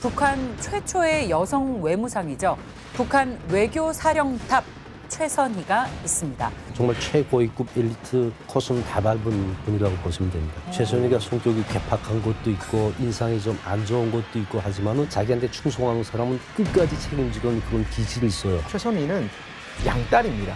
북한 최초의 여성 외무상이죠. 북한 외교사령탑 최선희가 있습니다. 정말 최고위급 엘리트 코스는 다 밟은 분이라고 보시면 됩니다. 최선희가 성격이 괴팍한 것도 있고 인상이 좀 안 좋은 것도 있고 하지만은 자기한테 충성하는 사람은 끝까지 책임지는 그런 기질이 있어요. 최선희는 양딸입니다.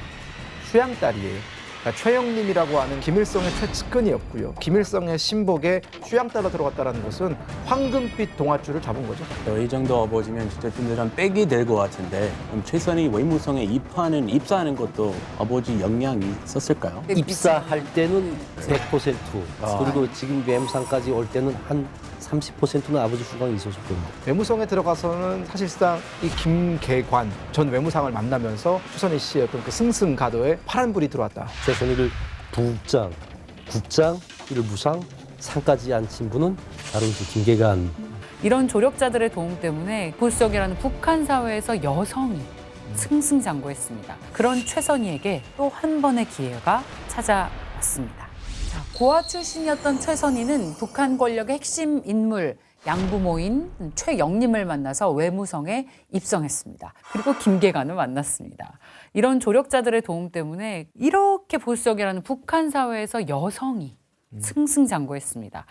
수양딸이에요. 그러니까 최영림이라고 하는 김일성의 최측근이었고요. 김일성의 신복에 수양딸로 들어갔다는 것은 황금빛 동아줄을 잡은 거죠. 이 정도 아버지면 진짜 든든한 백이 될 것 같은데 그럼 최선희 외무성에 입사하는 것도 아버지 영향이 있었을까요? 입사할 때는 100% 그리고 지금 외무상까지 올 때는 한 30%는 아버지 후광이 있었을 겁니다. 외무성에 들어가서는 사실상 이 김계관 전 외무상을 만나면서 최선희 씨의 어떤 그 승승가도에 파란불이 들어왔다. 최선희를 부국장, 국장, 일부상, 상까지 앉힌 분은 바로 이제 김계관. 이런 조력자들의 도움 때문에 볼석이라는 북한 사회에서 여성이 승승장구했습니다. 그런 최선희에게 또 한 번의 기회가 찾아왔습니다. 자, 고아 출신이었던 최선희는 북한 권력의 핵심 인물 양부모인 최영림을 만나서 외무성에 입성했습니다. 그리고 김계관을 만났습니다. 이런 조력자들의 도움 때문에 이렇게 볼석이라는 북한 사회에서 여성이 승승장구했습니다.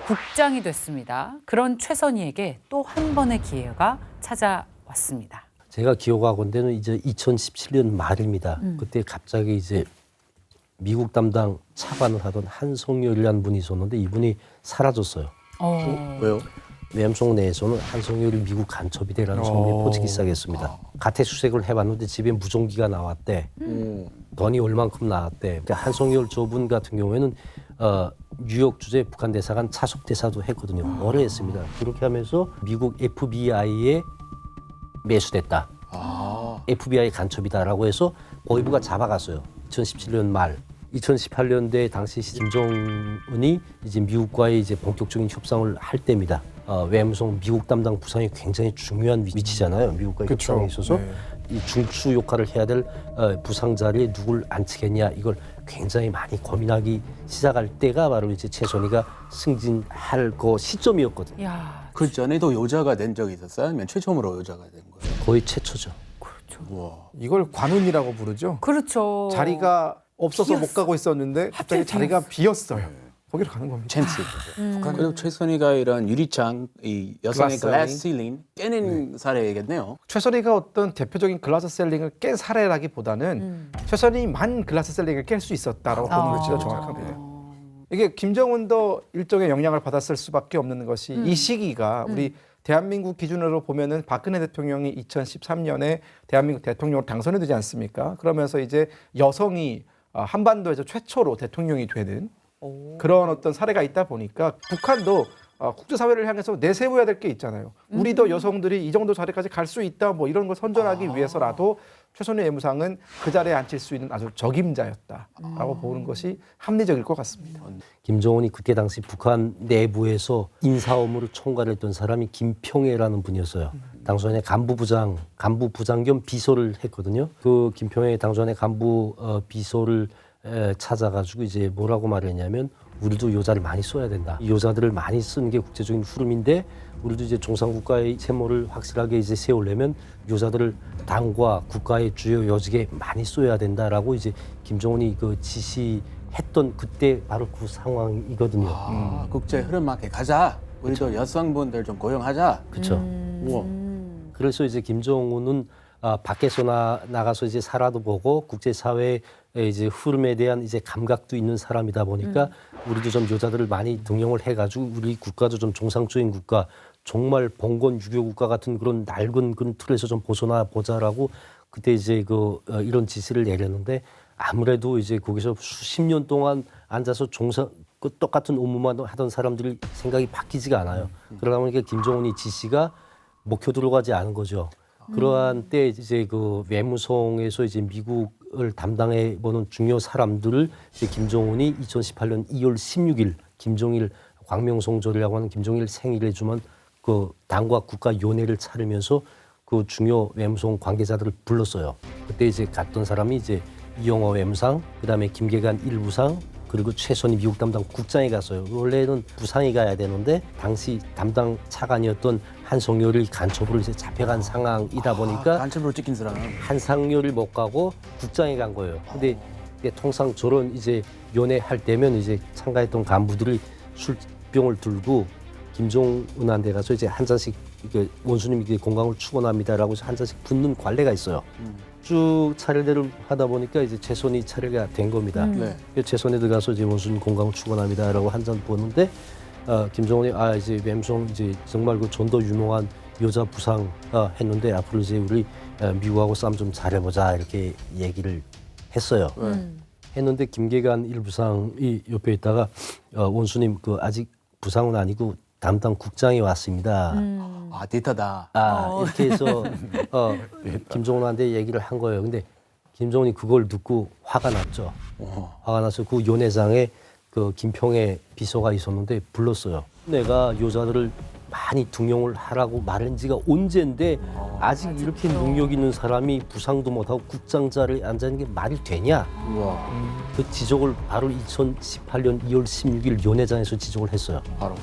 국장이 됐습니다. 그런 최선희에게 또 한 번의 기회가 찾아왔습니다. 제가 기억하건대는 이제 2017년 말입니다. 그때 갑자기 이제 미국 담당 차관을 하던 한성열이라는 분이 있었는데 이분이 사라졌어요. 왜요? 외무성 내에서는 한성열이 미국 간첩이 되라는 소문이 퍼지기 시작했습니다. 가태수색을 해봤는데 집에 무전기가 나왔대. 돈이 얼만큼 나왔대. 한성열 저분 같은 경우에는 뉴욕 주재 북한 대사관 차석 대사도 했거든요. 오래 했습니다. 그렇게 하면서 미국 FBI에 매수됐다. FBI 간첩이다라고 해서 보위부가 잡아갔어요. 2017년 말. 2018년대 당시 김정은이 이제 미국과의 이제 본격적인 협상을 할 때입니다. 외무성 미국 담당 부상이 굉장히 중요한 위치잖아요. 미국과의 협상에 있어서 이 중추 역할을 해야 될 부상 자리에 누굴 앉히겠냐 이걸 굉장히 많이 고민하기 시작할 때가 바로 이제 최선희가 승진할 그 시점이었거든요. 야, 그 전에도 여자가 된 적이 있었어요? 아니면 최초로 여자가 된 거예요? 거의 최초죠. 우와. 이걸 관운이라고 부르죠. 그렇죠. 자리가 없어서 비었어. 못 가고 있었는데 갑자기 자리가 비었어요. 거기로 가는 겁니다. 찬스. 그리고 최선희가 이런 유리창, 이 여성의 글라스 글라스 실링 깨는 사례겠네요. 최선희가 어떤 대표적인 글라스 셀링을 깬 사례라기보다는 최선희만 글라스 셀링을 깰 수 있었다라고 보는 것이 더 정확합니다. 이게 김정은도 일종의 영향을 받았을 수밖에 없는 것이 이 시기가 우리 대한민국 기준으로 보면은 박근혜 대통령이 2013년에 대한민국 대통령으로 당선이 되지 않습니까? 그러면서 이제 여성이 한반도에서 최초로 대통령이 되는 그런 어떤 사례가 있다 보니까 북한도 국제사회를 향해서 내세워야 될 게 있잖아요. 우리도 여성들이 이 정도 자리까지 갈 수 있다 뭐 이런 걸 선전하기 위해서라도 최선희 외무상은 그 자리에 앉힐 수 있는 아주 적임자였다라고 보는 것이 합리적일 것 같습니다. 김정은이 그때 당시 북한 내부에서 인사 업무를 총괄했던 사람이 김평애라는 분이었어요. 당선의 간부 부장 겸 비서를 했거든요. 그 김평애 당선의 간부 비서를 찾아가지고 이제 뭐라고 말했냐면 우리도 여자를 많이 써야 된다. 이 여자들을 많이 쓰는 게 국제적인 흐름인데 우리도 이제 종상국가의 채모를 확실하게 이제 세우려면 여자들을 당과 국가의 주요 요직에 많이 써야 된다라고 이제 김정은이 그 지시했던 그때 바로 그 상황이거든요. 국제 흐름맞게 가자. 우리도 여성분들 좀 고용하자. 그렇죠. 우와. 그래서 이제 김정은은 밖에서 나가서 이제 살아도 보고 국제사회의 이제 흐름에 대한 이제 감각도 있는 사람이다 보니까 우리도 좀 여자들을 많이 등용을 해가지고 우리 국가도 좀 정상적인 국가, 정말 봉건 유교 국가 같은 그런 낡은 그런 틀에서 좀 벗어나 보자라고 그때 이제 이런 지시를 내렸는데 아무래도 이제 거기서 수십 년 동안 앉아서 그 똑같은 업무만 하던 사람들이 생각이 바뀌지가 않아요. 그러다 보니까 김정은이 지시가 먹혀 들어가지 않은 거죠. 그러한 때 이제 그 외무성에서 이제 미국을 담당해 보는 중요 사람들을 이제 김정은이 2018년 2월 16일 김정일 광명성절이라고 하는 김정일 생일에 주면 그 당과 국가 연회를 차리면서 그 중요 외무성 관계자들을 불렀어요. 그때 이제 갔던 사람이 이제 이영호 외무상, 그다음에 김계관 일부상, 그리고 최선희 미국 담당 국장이 갔어요. 원래는 부상이 가야 되는데 당시 담당 차관이었던 한성열이 간첩으로 이제 잡혀간 상황이다 보니까 간첩으로 찍힌 사람. 한상열이 못 가고 국장이 간 거예요. 근데 이게 통상 저런 이제 연애할 때면 이제 참가했던 간부들이 술병을 들고 김종은한테 가서 이제 한 잔씩 원수님 건강을 축원합니다라고 해서 한 잔씩 붓는 관례가 있어요. 쭉 차례대로 하다 보니까 이제 최선희 차례가 된 겁니다. 네. 최선희들 가서 이제 원수님 건강을 축원합니다라고 한 잔 보는데 김정은이 이제 맴송 이제 정말 그 전도 유명한 여자 부상 했는데 앞으로 이제 우리 미국하고 싸움 좀 잘해보자 이렇게 얘기를 했어요. 했는데 김계관 일부상이 옆에 있다가 원수님 그 아직 부상은 아니고 담당 국장이 왔습니다. 아, 데이터다. 이렇게 해서 김정은한테 얘기를 한 거예요. 근데 김정은이 그걸 듣고 화가 났죠. 화가 나서 그 연회장에 그 김평의 비서가 있었는데 불렀어요. 내가 여자들을 많이 등용을 하라고 말한 지가 언젠데 아직 이렇게 능력 있는 사람이 부상도 못하고 국장 자리에 앉아있는 게 말이 되냐. 우와. 그 지적을 바로 2018년 2월 16일 연회장에서 지적을 했어요. 바로.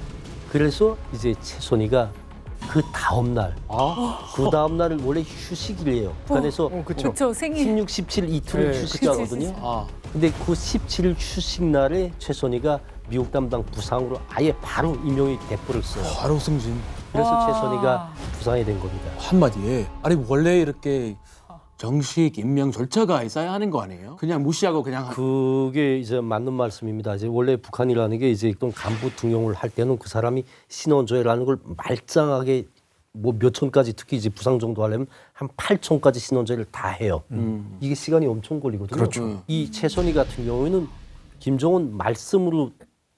그래서 이제 최선희가 그 다음 날, 그 다음 날은 원래 휴식일이에요. 북한에서 그렇죠. 생일. 16, 17 이틀을 네, 휴식하거든요. 근데 그 17일 휴식 날에 최선희가 미국 담당 부상으로 아예 바로 임명이 돼버렸어요. 바로 승진. 그래서 와. 최선희가 부상이 된 겁니다. 한마디에. 아니, 원래 이렇게 정식 임명 절차가 있어야 하는 거 아니에요? 그냥 무시하고 그냥. 그게 이제 맞는 말씀입니다. 이제 원래 북한이라는 게 이제 어떤 간부 등용을 할 때는 그 사람이 신원조회라는 걸 말짱하게 뭐 몇 천까지 특히 이제 부상 정도 하려면 한 8천까지 신원조회를 다 해요. 이게 시간이 엄청 걸리거든요. 그렇죠. 이 최선희 같은 경우에는 김정은 말씀으로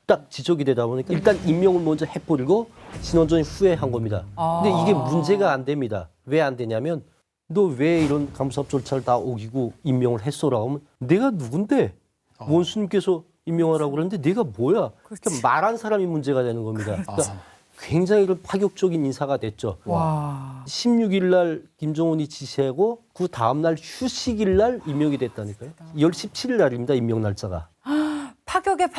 딱 지적이 되다 보니까 일단 임명을 먼저 해버리고 신원조회 후에 한 겁니다. 근데 이게 문제가 안 됩니다. 왜 안 되냐면 너 왜 이런 감사합 절차를 다 어기고 임명을 했어라고 하면 내가 누군데 원수님께서 임명하라고 그러는데 내가 뭐야? 그러니까 말한 사람이 문제가 되는 겁니다. 그러니까 굉장히 이런 파격적인 인사가 됐죠. 와. 16일 날 김정은이 지시하고 그 다음 날 휴식일 날 임명이 됐다니까요. 10, 17일 날입니다. 임명 날짜가. 파격의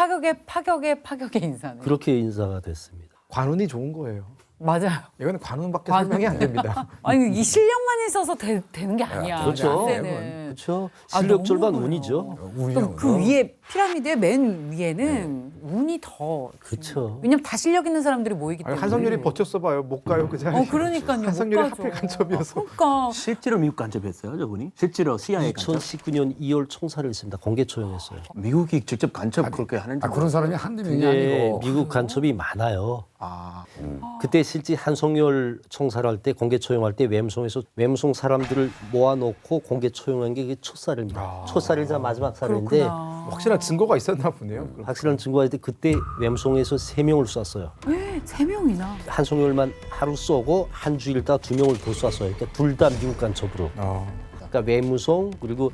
인사네. 그렇게 인사가 됐습니다. 관운이 좋은 거예요. 맞아요. 이거는 관운밖에 관운. 설명이 안 됩니다. 아니 이 실력만 있어서 되는 게 아니야. 그렇죠. 나세는. 그렇죠. 아, 실력 너무 절반 어려워요. 운이죠. 그럼 그 위에 피라미드의 맨 위에는 운이 더. 그렇죠. 왜냐면 다 실력 있는 사람들이 모이기 때문에. 한성열이 버텼어 봐요. 못 가요 그 자리에. 그러니까요. 한성열이 못 가죠. 하필 간첩이어서. 그러니까. 실제로 미국 간첩했어요, 저분이? 실제로 CIA 간첩? 2019년 2월 총살을 했습니다. 공개 처형했어요. 미국이 직접 간첩 그렇게 하는지. 그런 사람이 한두 명이 근데 아니고 미국 간첩이 많아요. 아, 그때 실제 한성열 총살할 때 공개 처형할 때 웸송에서 웸송 사람들을 모아놓고 공개 처형한 게 첫살입니다. 첫살이자 마지막 살인데 그렇구나. 확실한 증거가 있었나 보네요. 확실한 증거가 있을 때 그때 웸송에서 3명을 쐈어요. 3명이나. 한성열만 하루 쏘고 한 주일 있다 2명을 더 쐈어요. 그러니까 둘 다 미국 간첩으로. 그러니까 외무성 그리고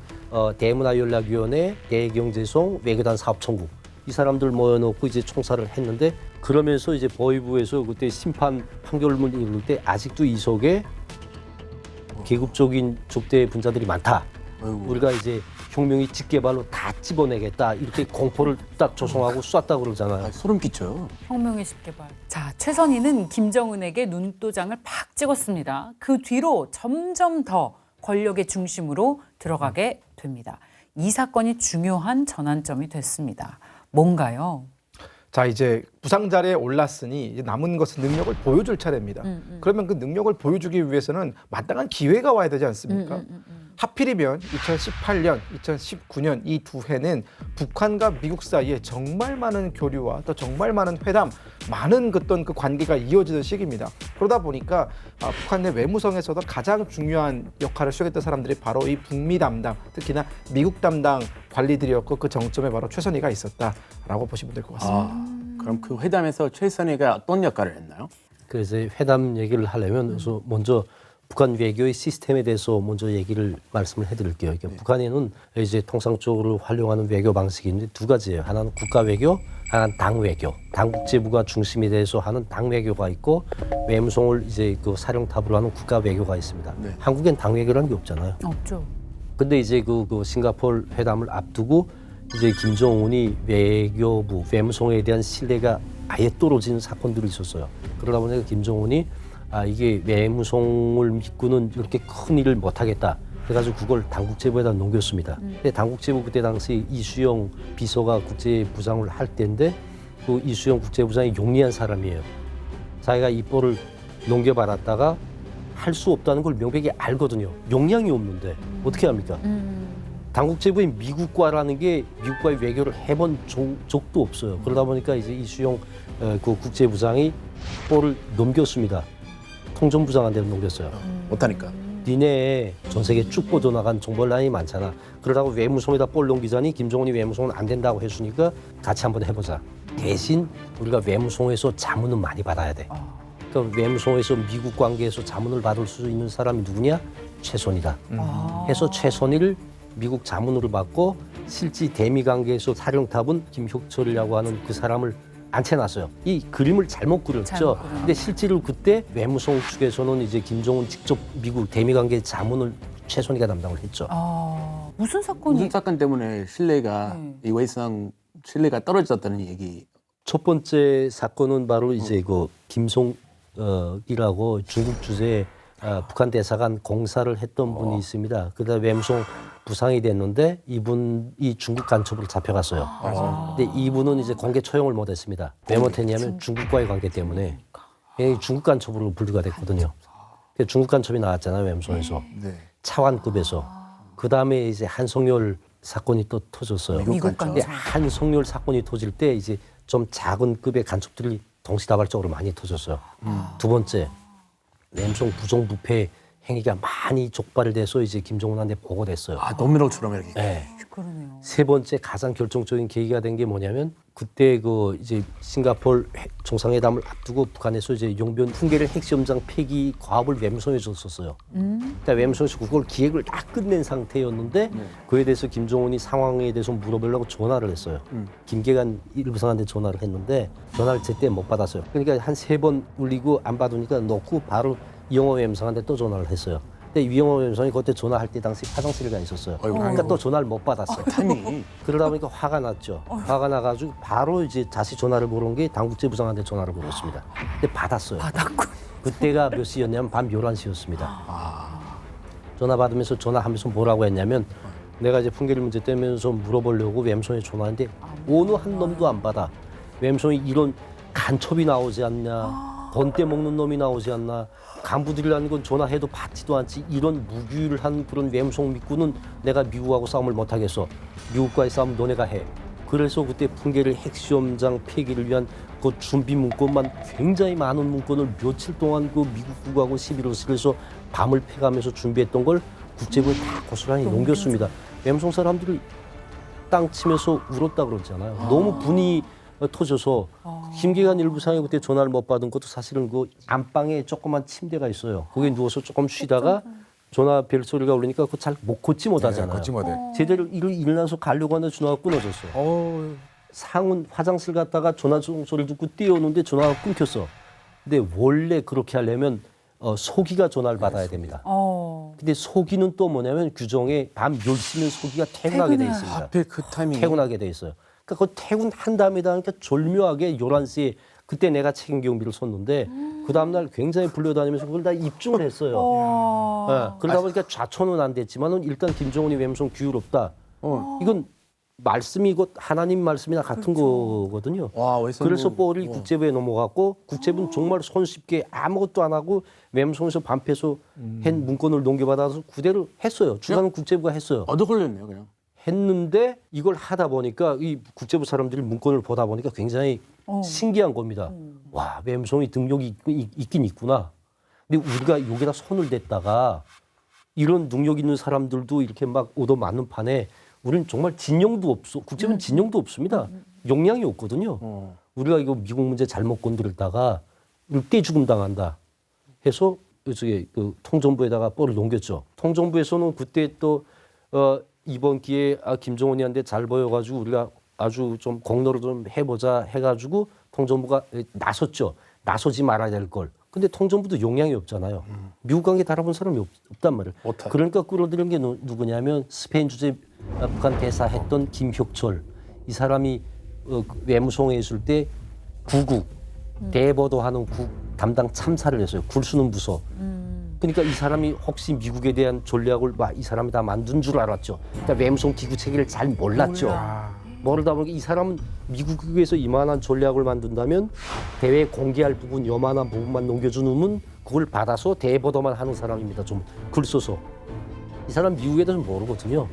대문화연락위원회, 대경제송, 외교단 사업총국 이 사람들 모여놓고 이제 총살을 했는데 그러면서 이제 보위부에서 그때 심판 판결문 읽을 때 아직도 이 속에 계급적인 족대 분자들이 많다. 아이고. 우리가 이제 혁명이 직계발로 다 집어내겠다 이렇게 공포를 딱 조성하고 쐈다 그러잖아요. 소름 끼쳐요. 혁명의 10개발. 자, 최선희는 김정은에게 눈도장을 팍 찍었습니다. 그 뒤로 점점 더 권력의 중심으로 들어가게 됩니다. 이 사건이 중요한 전환점이 됐습니다. 뭔가요? 자 이제 부상 자리에 올랐으니 이제 남은 것은 능력을 보여줄 차례입니다. 그러면 그 능력을 보여주기 위해서는 마땅한 기회가 와야 되지 않습니까? 하필이면 2018년, 2019년 이 두 해는 북한과 미국 사이에 정말 많은 교류와 또 정말 많은 회담, 많은 어떤 그 관계가 이어지던 시기입니다. 그러다 보니까 북한 내 외무성에서도 가장 중요한 역할을 수행했던 사람들이 바로 이 북미 담당, 특히나 미국 담당 관리들이었고 그 정점에 바로 최선희가 있었다라고 보시면 될 것 같습니다. 그럼 그 회담에서 최선희가 어떤 역할을 했나요? 그래서 회담 얘기를 하려면 그래서 먼저 북한 외교의 시스템에 대해서 먼저 얘기를 말씀을 해드릴게요. 그러니까 북한에는 이제 통상적으로 활용하는 외교 방식이 있는데 두 가지예요. 하나는 국가 외교, 하나는 당 외교. 당국제부가 중심이 돼서 하는 당 외교가 있고 외무성을 이제 그 사령탑으로 하는 국가 외교가 있습니다. 네. 한국엔 당 외교라는 게 없잖아요. 없죠. 근데 이제 그 싱가포르 회담을 앞두고 이제 김정은이 외교부, 외무성에 대한 신뢰가 아예 떨어지는 사건들이 있었어요. 그러다 보니까 김정은이 이게 외무성을 믿고는 이렇게 큰 일을 못하겠다. 그래가지고 그걸 당국제보에다 넘겼습니다. 근데 당국제보 그때 당시 이수영 비서가 국제부장을 할 때인데 그 이수영 국제부장이 용리한 사람이에요. 자기가 입보를 넘겨받았다가 할 수 없다는 걸 명백히 알거든요. 역량이 없는데 어떻게 합니까? 당국제보에 미국과라는 게 미국과의 외교를 해본 적도 없어요. 그러다 보니까 이제 이수영 그 국제부장이 볼을 넘겼습니다. 통전부장한테 넘겼어요. 못하니까. 니네 전 세계 쭉 뻗어나간 정보라인이 많잖아. 그러다가 외무성에다 볼 넘기자니 김정은이 외무성은 안 된다고 했으니까 같이 한번 해보자. 대신 우리가 외무성에서 자문은 많이 받아야 돼. 그러니까 외무성에서 미국 관계에서 자문을 받을 수 있는 사람이 누구냐? 최선희다. 해서 최선희를 미국 자문으로 받고 실제 대미 관계에서 사령탑은 김혁철이라고 하는 그 사람을 앉혀놨어요. 이 그림을 잘못 그렸죠. 근데 실제로 그때 외무성 측에서는 이제 김정은 직접 미국 대미 관계 자문을 최선희가 담당을 했죠. 무슨 사건이? 무슨 사건 때문에 신뢰가 이 외상 신뢰가 떨어졌다는 얘기. 첫 번째 사건은 바로 이제 그 김송이라고 중국 주재 북한 대사관 공사를 했던 분이 있습니다. 그다음 외무성 부상이 됐는데 이분이 중국 간첩으로 잡혀갔어요. 근데 이분은 이제 공개 처형을 못했습니다. 왜 못했냐면 중국과의 관계 때문에 중국 간첩으로 분류가 됐거든요. 중국 간첩이 나왔잖아요, 외무성에서. 차관급에서. 그 다음에 이제 한성열 사건이 또 터졌어요. 미국 간첩. 근데 한성열 사건이 터질 때 이제 좀 작은 급의 간첩들이 동시다발적으로 많이 터졌어요. 두 번째, 외무성 부정부패 행위가 많이 촉발돼서 이제 김정은한테 보고됐어요. 도미노처럼 이렇게. 네. 그러네요. 세 번째 가장 결정적인 계기가 된 게 뭐냐면 그때 그 이제 싱가포르 정상회담을 앞두고 북한에서 이제 용변 풍계를 핵시험장 폐기 과업을 외무성에 줬었어요. 그러니까 외무성에서 그걸 기획을 다 끝낸 상태였는데 그에 대해서 김정은이 상황에 대해서 물어보려고 전화를 했어요. 김계관 일부상한테 전화를 했는데 전화를 제때 못 받았어요. 그러니까 한 3번 울리고 안 받으니까 놓고 바로 이영호 외무상한테 또 전화를 했어요. 근데 이영호 외무상이 그때 전화할 때 당시 화장실에 가 있었어요. 그러니까 또 전화를 못 받았어요. 타이밍이. 그러다 보니까 화가 났죠. 화가 나가지고 바로 이제 다시 전화를 걸은 게 당국제부장한테 전화를 걸었습니다. 근데 받았어요. 받았군. 그때가 몇 시였냐면 밤 11시였습니다. 전화 받으면서 전화하면서 뭐라고 했냐면 내가 이제 풍계리 문제 때면서 물어보려고 외무성에 전화했는데 어느 한 놈도 안 받아. 외무성이 이런 간첩이 나오지 않냐. 번떼 먹는 놈이 나오지 않나. 간부들이라는 건 전화해도 받지도 않지. 이런 무규율한 그런 외무성 믿고는 내가 미국하고 싸움을 못하겠어. 미국과의 싸움 너네가 해. 그래서 그때 풍계리 핵시험장 폐기를 위한 그 준비 문건만 굉장히 많은 문건을 며칠 동안 그 미국하고 11월에서 밤을 패가면서 준비했던 걸 국제부에 다 고스란히 넘겼습니다. 외무성 사람들이 땅 치면서 울었다 그러잖아요. 너무 분이 터져서 김계관 일부상이 그때 전화를 못 받은 것도 사실은 그 안방에 조그만 침대가 있어요. 거기에 누워서 조금 쉬다가 전화 벨 소리가 울리니까 그거 잘 걷지 못하잖아요. 걷지 못해. 제대로 일어나서 가려고 하는데 전화가 끊어졌어요. 상은 화장실 갔다가 전화 소리를 듣고 뛰어오는데 전화가 끊겼어. 근데 원래 그렇게 하려면 소기가 전화를 받아야 됩니다. 근데 소기는 또 뭐냐면 규정에 밤 10시면 소기가 퇴근하게 돼 있습니다. 하필 그 타이밍에. 퇴근하게 돼 있어요. 그러니까 그 퇴근한 다음에다 그러니까 졸묘하게 11시에 그때 내가 책임 경비를 섰는데 그 다음날 굉장히 불려다니면서 그걸 다 입증을 했어요. 네, 그러다 보니까 좌천은 안 됐지만은 일단 김정은이 외무성 규율없다. 이건 말씀이 곧 하나님 말씀이나 같은 거거든요. 와, 그래서 볼이 국제부에 넘어갔고 국제부는 정말 손쉽게 아무것도 안 하고 외무성에서 반패서 한 문건을 넘겨받아서 그대로 했어요. 주관은 국제부가 했어요. 얻어 걸렸네요, 그냥. 했는데 이걸 하다 보니까 이 국제부 사람들이 문건을 보다 보니까 굉장히 신기한 겁니다. 와, 외무성이 등록이 있긴 있구나. 근데 우리가 여기다 손을 댔다가 이런 능력 있는 사람들도 이렇게 막 얻어맞는 판에 우리는 정말 진영도 없어. 국제부는 진영도 없습니다. 역량이 없거든요. 우리가 이거 미국 문제 잘못 건드렸다가 떼죽음 당한다 해서 이쪽에 그 통정부에다가 볼을 넘겼죠. 통정부에서는 그때 또 이번 기회에 김정은이한테 잘 보여가지고 우리가 아주 좀 공로를 좀 해보자 해가지고 통정부가 나섰죠. 나서지 말아야 될 걸. 근데 통정부도 용량이 없잖아요. 미국 관계 달아본 사람이 없단 말이에요. 못하죠. 그러니까 끌어들인 게 누구냐면 스페인 주재 북한 대사했던 김혁철 이 사람이 외무성에 있을 때 구국 대보도하는 국 담당 참사를 했어요. 굴수는 부서. 그러니까 이 사람이 혹시 미국에 대한 전략을 이 사람이 다 만든 줄 알았죠. 그러니까 외무성 기구 체계를 잘 몰랐죠. 모르다 보니까 이 사람은 미국에서 이만한 전략을 만든다면 대외에 공개할 부분 요만한 부분만 넘겨주는 그걸 받아서 대보도만 하는 사람입니다. 좀 글 써서. 이 사람 미국에 대해서 모르거든요.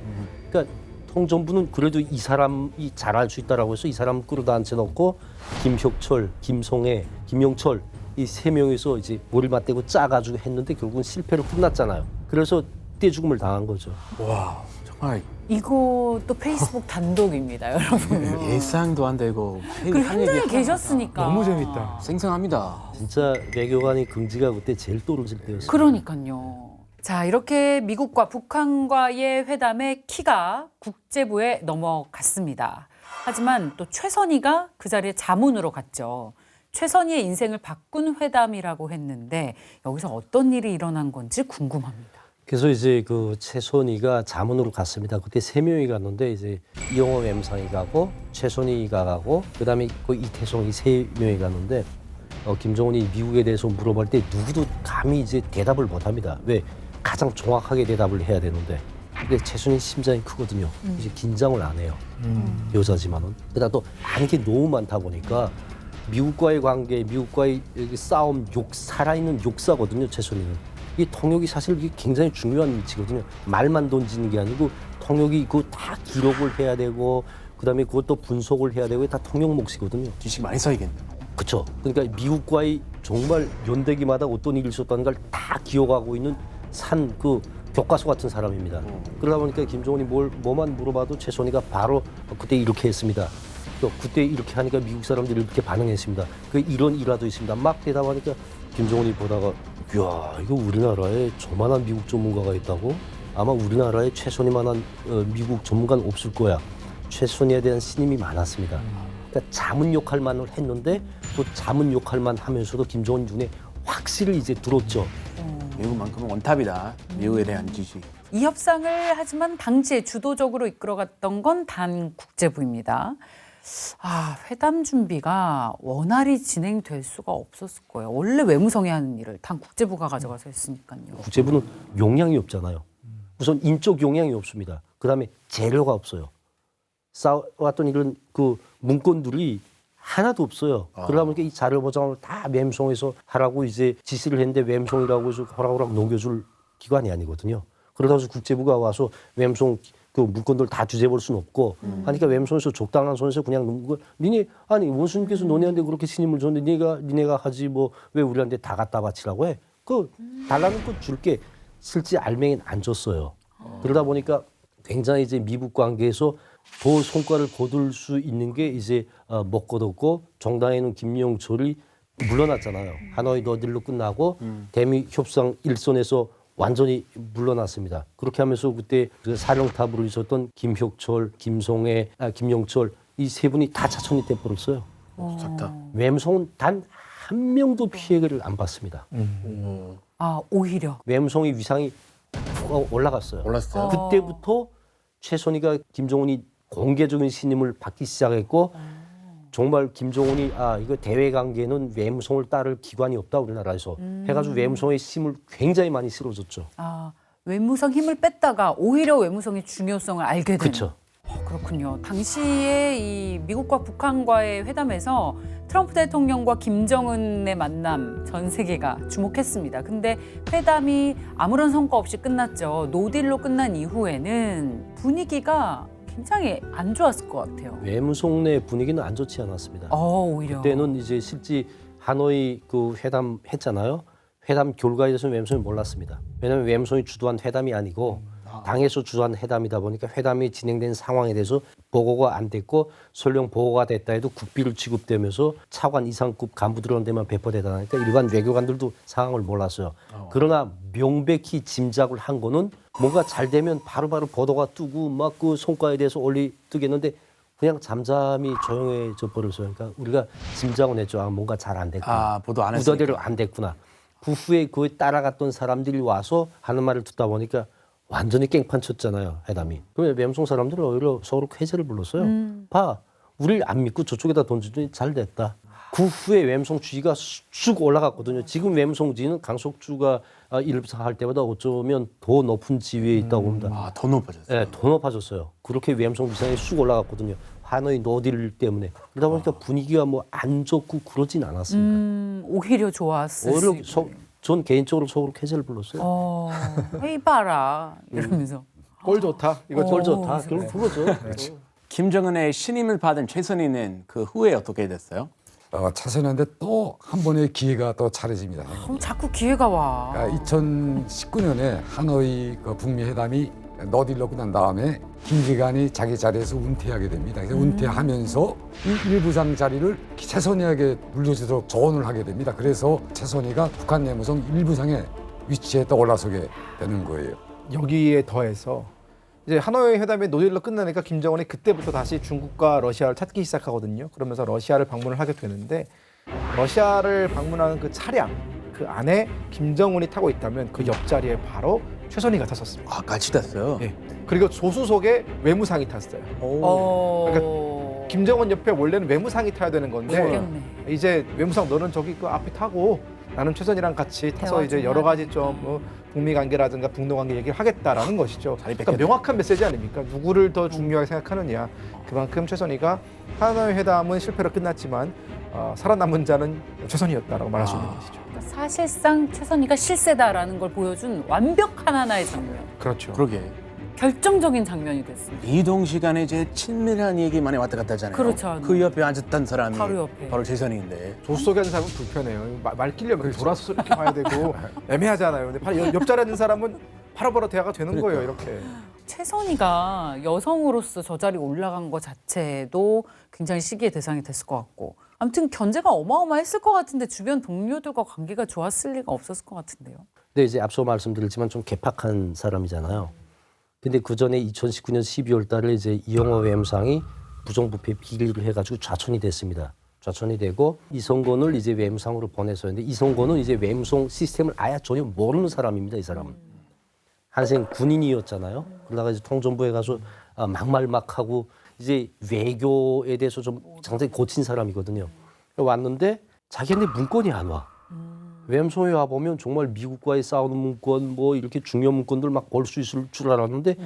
그러니까 통정부는 그래도 이 사람이 잘할 수 있다라고 해서 이 사람 끌어다 앉혀놓고 김혁철, 김송애, 김용철 이 세 명이서 이제 머리를 맞대고 짜가지고 했는데 결국은 실패로 끝났잖아요. 그래서 떼죽음을 당한 거죠. 와, 정말 이것도 페이스북 단독입니다, 여러분. 예상도 안 되고 그 현장에 계셨으니까. 너무 재밌다. 생생합니다. 진짜 외교관의 긍지가 그때 제일 떨어질 때였어요. 그러니까요. 자, 이렇게 미국과 북한과의 회담의 키가 국제부에 넘어갔습니다. 하지만 또 최선희가 그 자리에 자문으로 갔죠. 최선희의 인생을 바꾼 회담이라고 했는데 여기서 어떤 일이 일어난 건지 궁금합니다. 그래서 이제 그 최선희가 자문으로 갔습니다. 그때 세 명이 갔는데 이제 이영호 외무상이 가고 최선희가 가고 그다음에 그 이태성 이 세 명이 갔는데 김정은이 미국에 대해서 물어볼 때 누구도 감히 이제 대답을 못합니다. 왜? 가장 정확하게 대답을 해야 되는데. 근데 최선희 심장이 크거든요. 이제 긴장을 안 해요. 여자지만은. 그러다 또 아는 게 너무 많다 보니까 미국과의 관계, 미국과의 싸움, 살아있는 역사거든요. 최선희는. 이 통역이 사실 이게 굉장히 중요한 위치거든요. 말만 던지는 게 아니고 통역이 그거 다 기록을 해야 되고 그다음에 그것도 분석을 해야 되고 다 통역 몫이거든요. 지식 많이 쌓이겠네. 그렇죠. 그러니까 미국과의 정말 연대기마다 어떤 일이 있었다는 걸 다 기억하고 있는 그 교과서 같은 사람입니다. 그러다 보니까 김정은이 뭐만 물어봐도 최선희가 바로 그때 이렇게 했습니다. 또 그때 이렇게 하니까 미국 사람들이 이렇게 반응했습니다. 이런 일화도 있습니다. 막 대답하니까 김정은이 보다가 이야 이거 우리나라에 저만한 미국 전문가가 있다고? 아마 우리나라에 최선희만한 미국 전문가는 없을 거야. 최선희에 대한 신임이 많았습니다. 그러니까 자문 역할만을 했는데 또 자문 역할만 하면서도 김정은 눈에 확실히 이제 들었죠. 미국만큼은 원탑이다. 미국에 대한 지식. 이 협상을 하지만 당시에 주도적으로 이끌어갔던 건 단 국제부입니다. 회담 준비가 원활히 진행될 수가 없었을 거예요. 원래 외무성이 하는 일을 단 국제부가 가져가서 했으니까요. 국제부는 용량이 없잖아요. 우선 인적 용량이 없습니다. 그다음에 재료가 없어요. 쌓아왔던 이런 그 문건들이 하나도 없어요. 그러다 보니까 이 자료 보장을 다 외무성에서 하라고 이제 지시를 했는데 외무성이라고 해서 호락호락 넘겨줄 기관이 아니거든요. 그러다 보니까 국제부가 와서 외무성 그 물건들 다 뒤져볼 수는 없고 하니까 외무성에서 적당한 선에서 그냥 넘는 걸 원수님께서 너네한테 그렇게 신임을 줬는데 니네가 하지 뭐 왜 우리한테 다 갖다 바치라고 해? 달라는 거 줄게 실제 알맹이는 안 줬어요. 그러다 보니까 굉장히 이제 미국 관계에서 더 성과를 거둘 수 있는 게 이제 못 거뒀고 정당에는 김영철이 물러났잖아요. 하노이 너딜로 끝나고 대미 협상 일선에서 완전히 물러났습니다. 그렇게 하면서 그때 그 사령탑으로 있었던 김혁철, 김송애, 김영철 이 세 분이 다 차천이 돼버렸어요. 좋다. 외무성은 단 한 명도 피해를 안 받습니다. 오히려 외무성의 위상이 올라갔어요. 올랐어요? 그때부터 최선희가 김정은이 공개적인 신임을 받기 시작했고 정말 김정은이 이거 대외 관계는 외무성을 따를 기관이 없다 우리나라에서 해가지고 외무성의 힘을 굉장히 많이 실어줬죠. 외무성 힘을 뺐다가 오히려 외무성의 중요성을 알게 되는. 그렇죠. 그렇군요. 당시에 이 미국과 북한과의 회담에서 트럼프 대통령과 김정은의 만남 전 세계가 주목했습니다. 근데 회담이 아무런 성과 없이 끝났죠. 노딜로 끝난 이후에는 분위기가 굉장히 안 좋았을 것 같아요. 외무성 내 분위기는 안 좋지 않았습니다. 오히려. 그때는 이제 실제 하노이 그 회담 했잖아요. 회담 결과에 대해서는 외무성이 몰랐습니다. 왜냐하면 외무성이 주도한 회담이 아니고 당에서 주도한 회담이다 보니까 회담이 진행된 상황에 대해서 보고가 안 됐고 설령 보고가 됐다 해도 국비를 지급되면서 차관 이상급 간부들한테만 배포되다 보니까 일반 외교관들도 상황을 몰랐어요. 그러나 명백히 짐작을 한 거는 뭔가 잘 되면 바로바로 보도가 뜨고 막 그 성과에 대해서 뜨겠는데 그냥 잠잠히 조용해져 버렸어요. 그러니까 우리가 짐작은 했죠. 뭔가 잘 안 됐구나. 보도 안 했으니까. 우더대로 안 됐구나. 그 후에 그에 따라갔던 사람들이 와서 하는 말을 듣다 보니까 완전히 깽판 쳤잖아요, 회담이. 그러면 웸송 사람들은 오히려 서로 쾌재를 불렀어요. 봐, 우리를 안 믿고 저쪽에다 던지더니 잘 됐다. 그 후에 웸송 주의가 쑥 올라갔거든요. 지금 웸송 지위는 강석주가 일부할 때보다 어쩌면 더 높은 지위에 있다고 봅니다. 아, 더 높아졌어요. 네, 더 높아졌어요. 그렇게 웸송 비상이 쑥 올라갔거든요. 하노이 노딜 때문에. 그러다 보니까 분위기가 뭐 안 좋고 그러진 않았습니다. 오히려 좋았을 오히려 수 전 개인적으로 서로 쾌재를 불렀어요. 헤이 봐라 이러면서 꼴 좋다. 이거 꼴 좋다. 결국 그거죠. 김정은의 신임을 받은 최선희는 그 후에 어떻게 됐어요? 차선한테 또 한 번의 기회가 또 차려집니다. 자꾸 기회가 와. 2019년에 하노이 그 북미 회담이 너딜로 끝난 다음에 김기관이 자기 자리에서 은퇴하게 됩니다. 그래서 은퇴하면서 이 일부상 자리를 최선희에게 물려주도록 조언을 하게 됩니다. 그래서 최선희가 북한 내무성 일부상의 위치에 또 올라서게 되는 거예요. 여기에 더해서 이제 하노이 회담이 노딜로 끝나니까 김정은이 그때부터 다시 중국과 러시아를 찾기 시작하거든요. 그러면서 러시아를 방문을 하게 되는데 러시아를 방문하는 그 차량 그 안에 김정은이 타고 있다면 그 옆자리에 바로 최선희가 탔었습니다. 아, 같이 됐어요. 예. 그리고 조수석에 외무상이 탔어요. 어... 김정은 옆에 원래는 외무상이 타야 되는 건데 웃겼네. 이제 외무상 너는 저기 그 앞에 타고 나는 최선이랑 같이 타서 대화 이제 좀 여러 하자. 가지 좀 북미 관계라든가 북러 관계 얘기를 하겠다라는 것이죠. 자리 그러니까 뺏겼네. 명확한 메시지 아닙니까? 누구를 더 중요하게 생각하느냐. 그만큼 최선희가 하노이 회담은 실패로 끝났지만 살아남은 자는 최선희였다라고 말할 수 있는 것이죠. 그러니까 사실상 최선희가 실세다라는 걸 보여준 완벽한 하나의 장면. 그렇죠. 그러게. 결정적인 장면이 됐습니다. 이동 시간에 이제 친밀한 얘기 많이 왔다 갔다 하잖아요. 그렇죠. 그 옆에 앉았던 사람이 바로 옆에. 바로 최선희인데. 조수석에 앉은 사람은 불편해요. 말 끼려면 돌아서 이렇게 가야 되고 애매하잖아요. 근데 바로 옆자리에 앉은 사람은 바로바로 대화가 되는 거예요. 이렇게. 최선희가 여성으로서 저 자리에 올라간 것 자체도 굉장히 시기의 대상이 됐을 것 같고 아무튼 견제가 어마어마했을 것 같은데 주변 동료들과 관계가 좋았을 리가 없었을 것 같은데요. 근데 이제 앞서 말씀드렸지만 좀 개팍한 사람이잖아요. 근데 그 전에 2019년 12월 달에 이제 이영호 외무상이 부정부패 비리를 해가지고 좌천이 됐습니다. 좌천이 되고 이성건을 이제 외무상으로 보내서였는데 이성건은 이제 외무성 시스템을 아예 전혀 모르는 사람입니다. 이 사람은. 한생 군인이었잖아요. 그러다가 이제 통전부에 가서 막말막하고 이제 외교에 대해서 좀 상당히 고친 사람이거든요. 왔는데 자기한테 문건이 안 와. 외무성에 와 보면 정말 미국과의 싸우는 문건 뭐 이렇게 중요한 문건들 막 볼 수 있을 줄 알았는데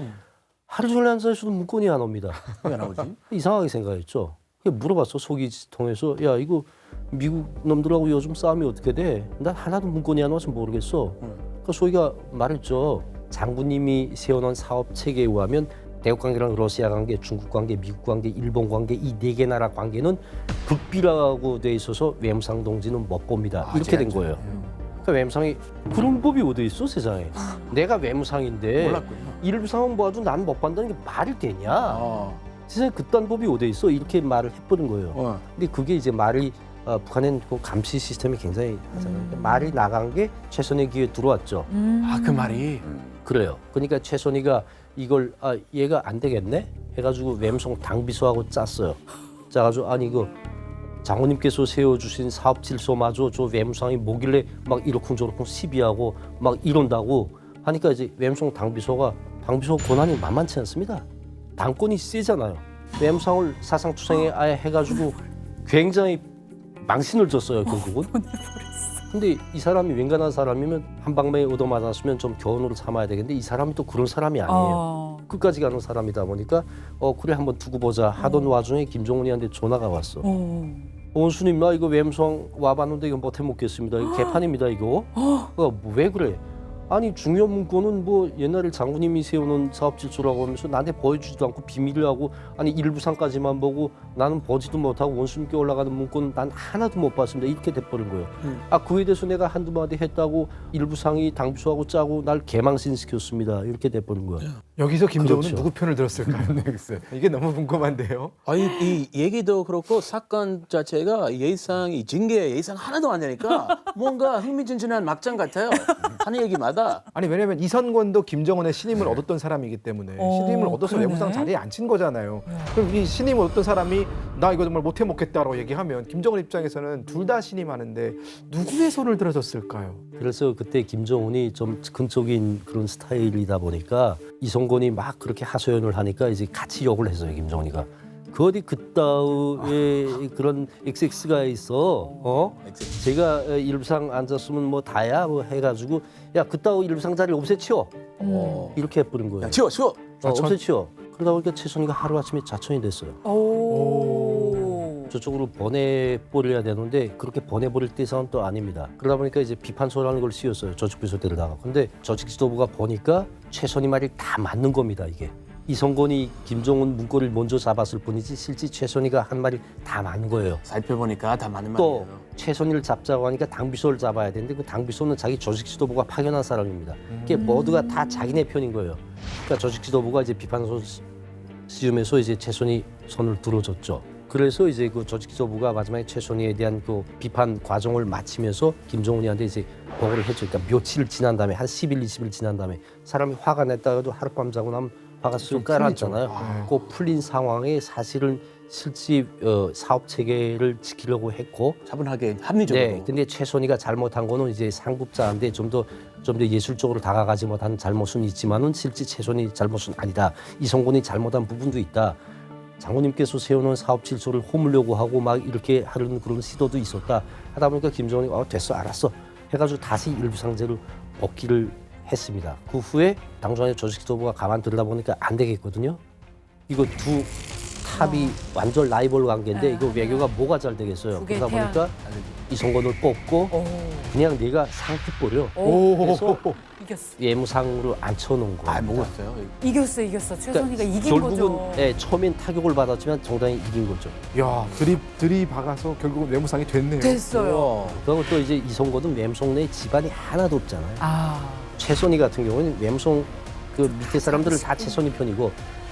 하루 종일 앉아 있어도 문건이 안 옵니다. 왜 나오지? 이상하게 생각했죠. 물어봤어 속이 통해서 야 이거 미국 놈들하고 요즘 싸움이 어떻게 돼? 난 하나도 문건이 안 와서 모르겠어. 그 소희가 말했죠. 장군님이 세워놓은 사업 체계에 의하면 대국 관계랑 러시아 관계, 중국 관계, 미국 관계, 일본 관계 이 네 개 나라 관계는 불비라고 돼 있어서 외무상 동지는 못 봅니다. 이렇게 된 거예요. 그러니까 외무상이 그런 법이 어디 있어 세상에? 내가 외무상인데 몰랐군요. 일부상은 봐도 난 못 본다는 게 말이 되냐? 아, 세상에 그딴 법이 어디 있어? 이렇게 말을 해버린 거예요. 근데 그게 이제 말이 북한엔 그 감시 시스템이 굉장히 하잖아요. 그러니까 말이 나간 게 최선희 귀에 들어왔죠. 아, 그 말이. 그래요. 그러니까 최선희가 이걸 얘가 안 되겠네 해가지고 외무성 당비서하고 짰어요. 짜가지고 아니 이거 장모님께서 세워주신 사업 질서마저 저 외무상이 뭐길래 막 이러쿵저러쿵 시비하고 막 이런다고 하니까 이제 외무성 당비서가 권한이 만만치 않습니다. 당권이 세잖아요. 외무상을 사상투성에 아예 해가지고 굉장히 망신을 줬어요 결국은. 근데 이 사람이 웬간한 사람이면 한 방망이 얻어맞았으면 좀 교훈으로 삼아야 되겠는데 이 사람이 또 그런 사람이 아니에요. 끝까지 가는 사람이다 보니까 그래 한번 두고 보자 하던 와중에 김정은이한테 전화가 왔어. 원수님 나 이거 외무성 와봤는데 이거 못해 먹겠습니다. 이거 개판입니다 이거. 왜 그래? 아니 중요한 문건은 뭐 옛날에 장군님이 세우는 사업 질서라고 하면서 나한테 보여주지도 않고 비밀을 하고 아니 일부상까지만 보고 나는 보지도 못하고 원수님께 올라가는 문건은 난 하나도 못 봤습니다. 이렇게 돼버린 거예요. 그에 대해서 내가 한두 마디 했다고 일부상이 당비서하고 짜고 날 개망신시켰습니다. 이렇게 돼버린 거예요. 여기서 김정은은 그렇죠. 누구 편을 들었을까요? 이게 너무 궁금한데요. 아니, 이 얘기도 그렇고 사건 자체가 예상이 징계 예상 하나도 안 되니까 뭔가 흥미진진한 막장 같아요. 하는 얘기마다 아니 왜냐면 이선권도 김정은의 신임을 얻었던 사람이기 때문에 신임을 얻어서 그러네. 외무상 자리에 앉힌 거잖아요. 그럼 이 신임을 얻었던 사람이 나 이거 정말 못해 먹겠다라고 얘기하면 김정은 입장에서는 둘 다 신임하는데 누구의 손을 들어줬을까요? 그래서 그때 김정은이 좀 즉흥적인 그런 스타일이다 보니까 이성권이 막 그렇게 하소연을 하니까 이제 같이 욕을 했어요, 김정은이가. 그 어디 그따위의 그런 XX가 있어. 제가 일부상 앉았으면 뭐 다야 뭐 해가지고 야 그따위 일부상 자리 없애치워. 이렇게 해버린 거예요. 야, 치워. 없애치워. 그러다 보니까 최선희가 하루아침에 자천이 됐어요. 저쪽으로 보내버려야 되는데 그렇게 보내버릴 대상은 또 아닙니다. 그러다 보니까 이제 비판소라는 걸 씌웠어요. 조직 비서대로다가. 근데 조직 지도부가 보니까 최선희 말이 다 맞는 겁니다. 이게. 이성권이 김정은 문고리를 먼저 잡았을 뿐이지 실제 최선희가 한 말이 다 맞는 거예요. 살펴보니까 다 맞는 또 말이에요. 최선희를 잡자고 하니까 당비서를 잡아야 되는데 그 당비서는 자기 조직 지도부가 파견한 사람입니다. 그게 모두가 다 자기네 편인 거예요. 그러니까 조직 지도부가 이제 비판소 시험에서 이제 최선희 손을 들어줬죠. 그래서 이제 그 조직 지도부가 마지막에 최선희에 대한 그 비판 과정을 마치면서 김정은이한테 이제 보고를 했죠. 그러니까 며칠 지난 다음에 한 10일, 20일 지난 다음에 사람이 화가 냈다가도 하룻밤 자고 나면 화가 쑥 가라앉잖아요. 그 풀린 상황에 사실은 실제 사업 체계를 지키려고 했고 차분하게 합리적으로. 네, 근데 최선희가 잘못한 거는 이제 상급자인데 좀 더 예술적으로 다가가지 못한 잘못은 있지만은 실제 최선희 잘못은 아니다. 이성권이 잘못한 부분도 있다. 장모님께서 세워놓은 사업 질서를 허물려고 하고 막 이렇게 하려는 그런 시도도 있었다. 하다 보니까 김정은이 됐어, 알았어 해가지고 다시 일부상제로 복귀를 했습니다. 그 후에 당중앙의 조직지도부가 가만 들여다보니까 안 되겠거든요. 이거 두 탑이 완전 라이벌 관계인데 이거 외교가 뭐가 잘 되겠어요. 두개 그러다 태양. 보니까 이성권을 뽑고 그냥 네가 상급 버려. 그래서 이겼어. 외무상으로 앉혀놓은 거예요. 먹었어요. 이겼어. 최선희가 이긴 거죠. 결국은 처음엔 타격을 받았지만 정당히 이긴 거죠. 야 들이박아서 결국은 외무상이 됐네요. 됐어요. 그리고 또 이제 이성권은 외무성 내에 집안이 하나도 없잖아요. 최선희 같은 경우는 외무성 그 밑에 사람들은 다 최선희 편이고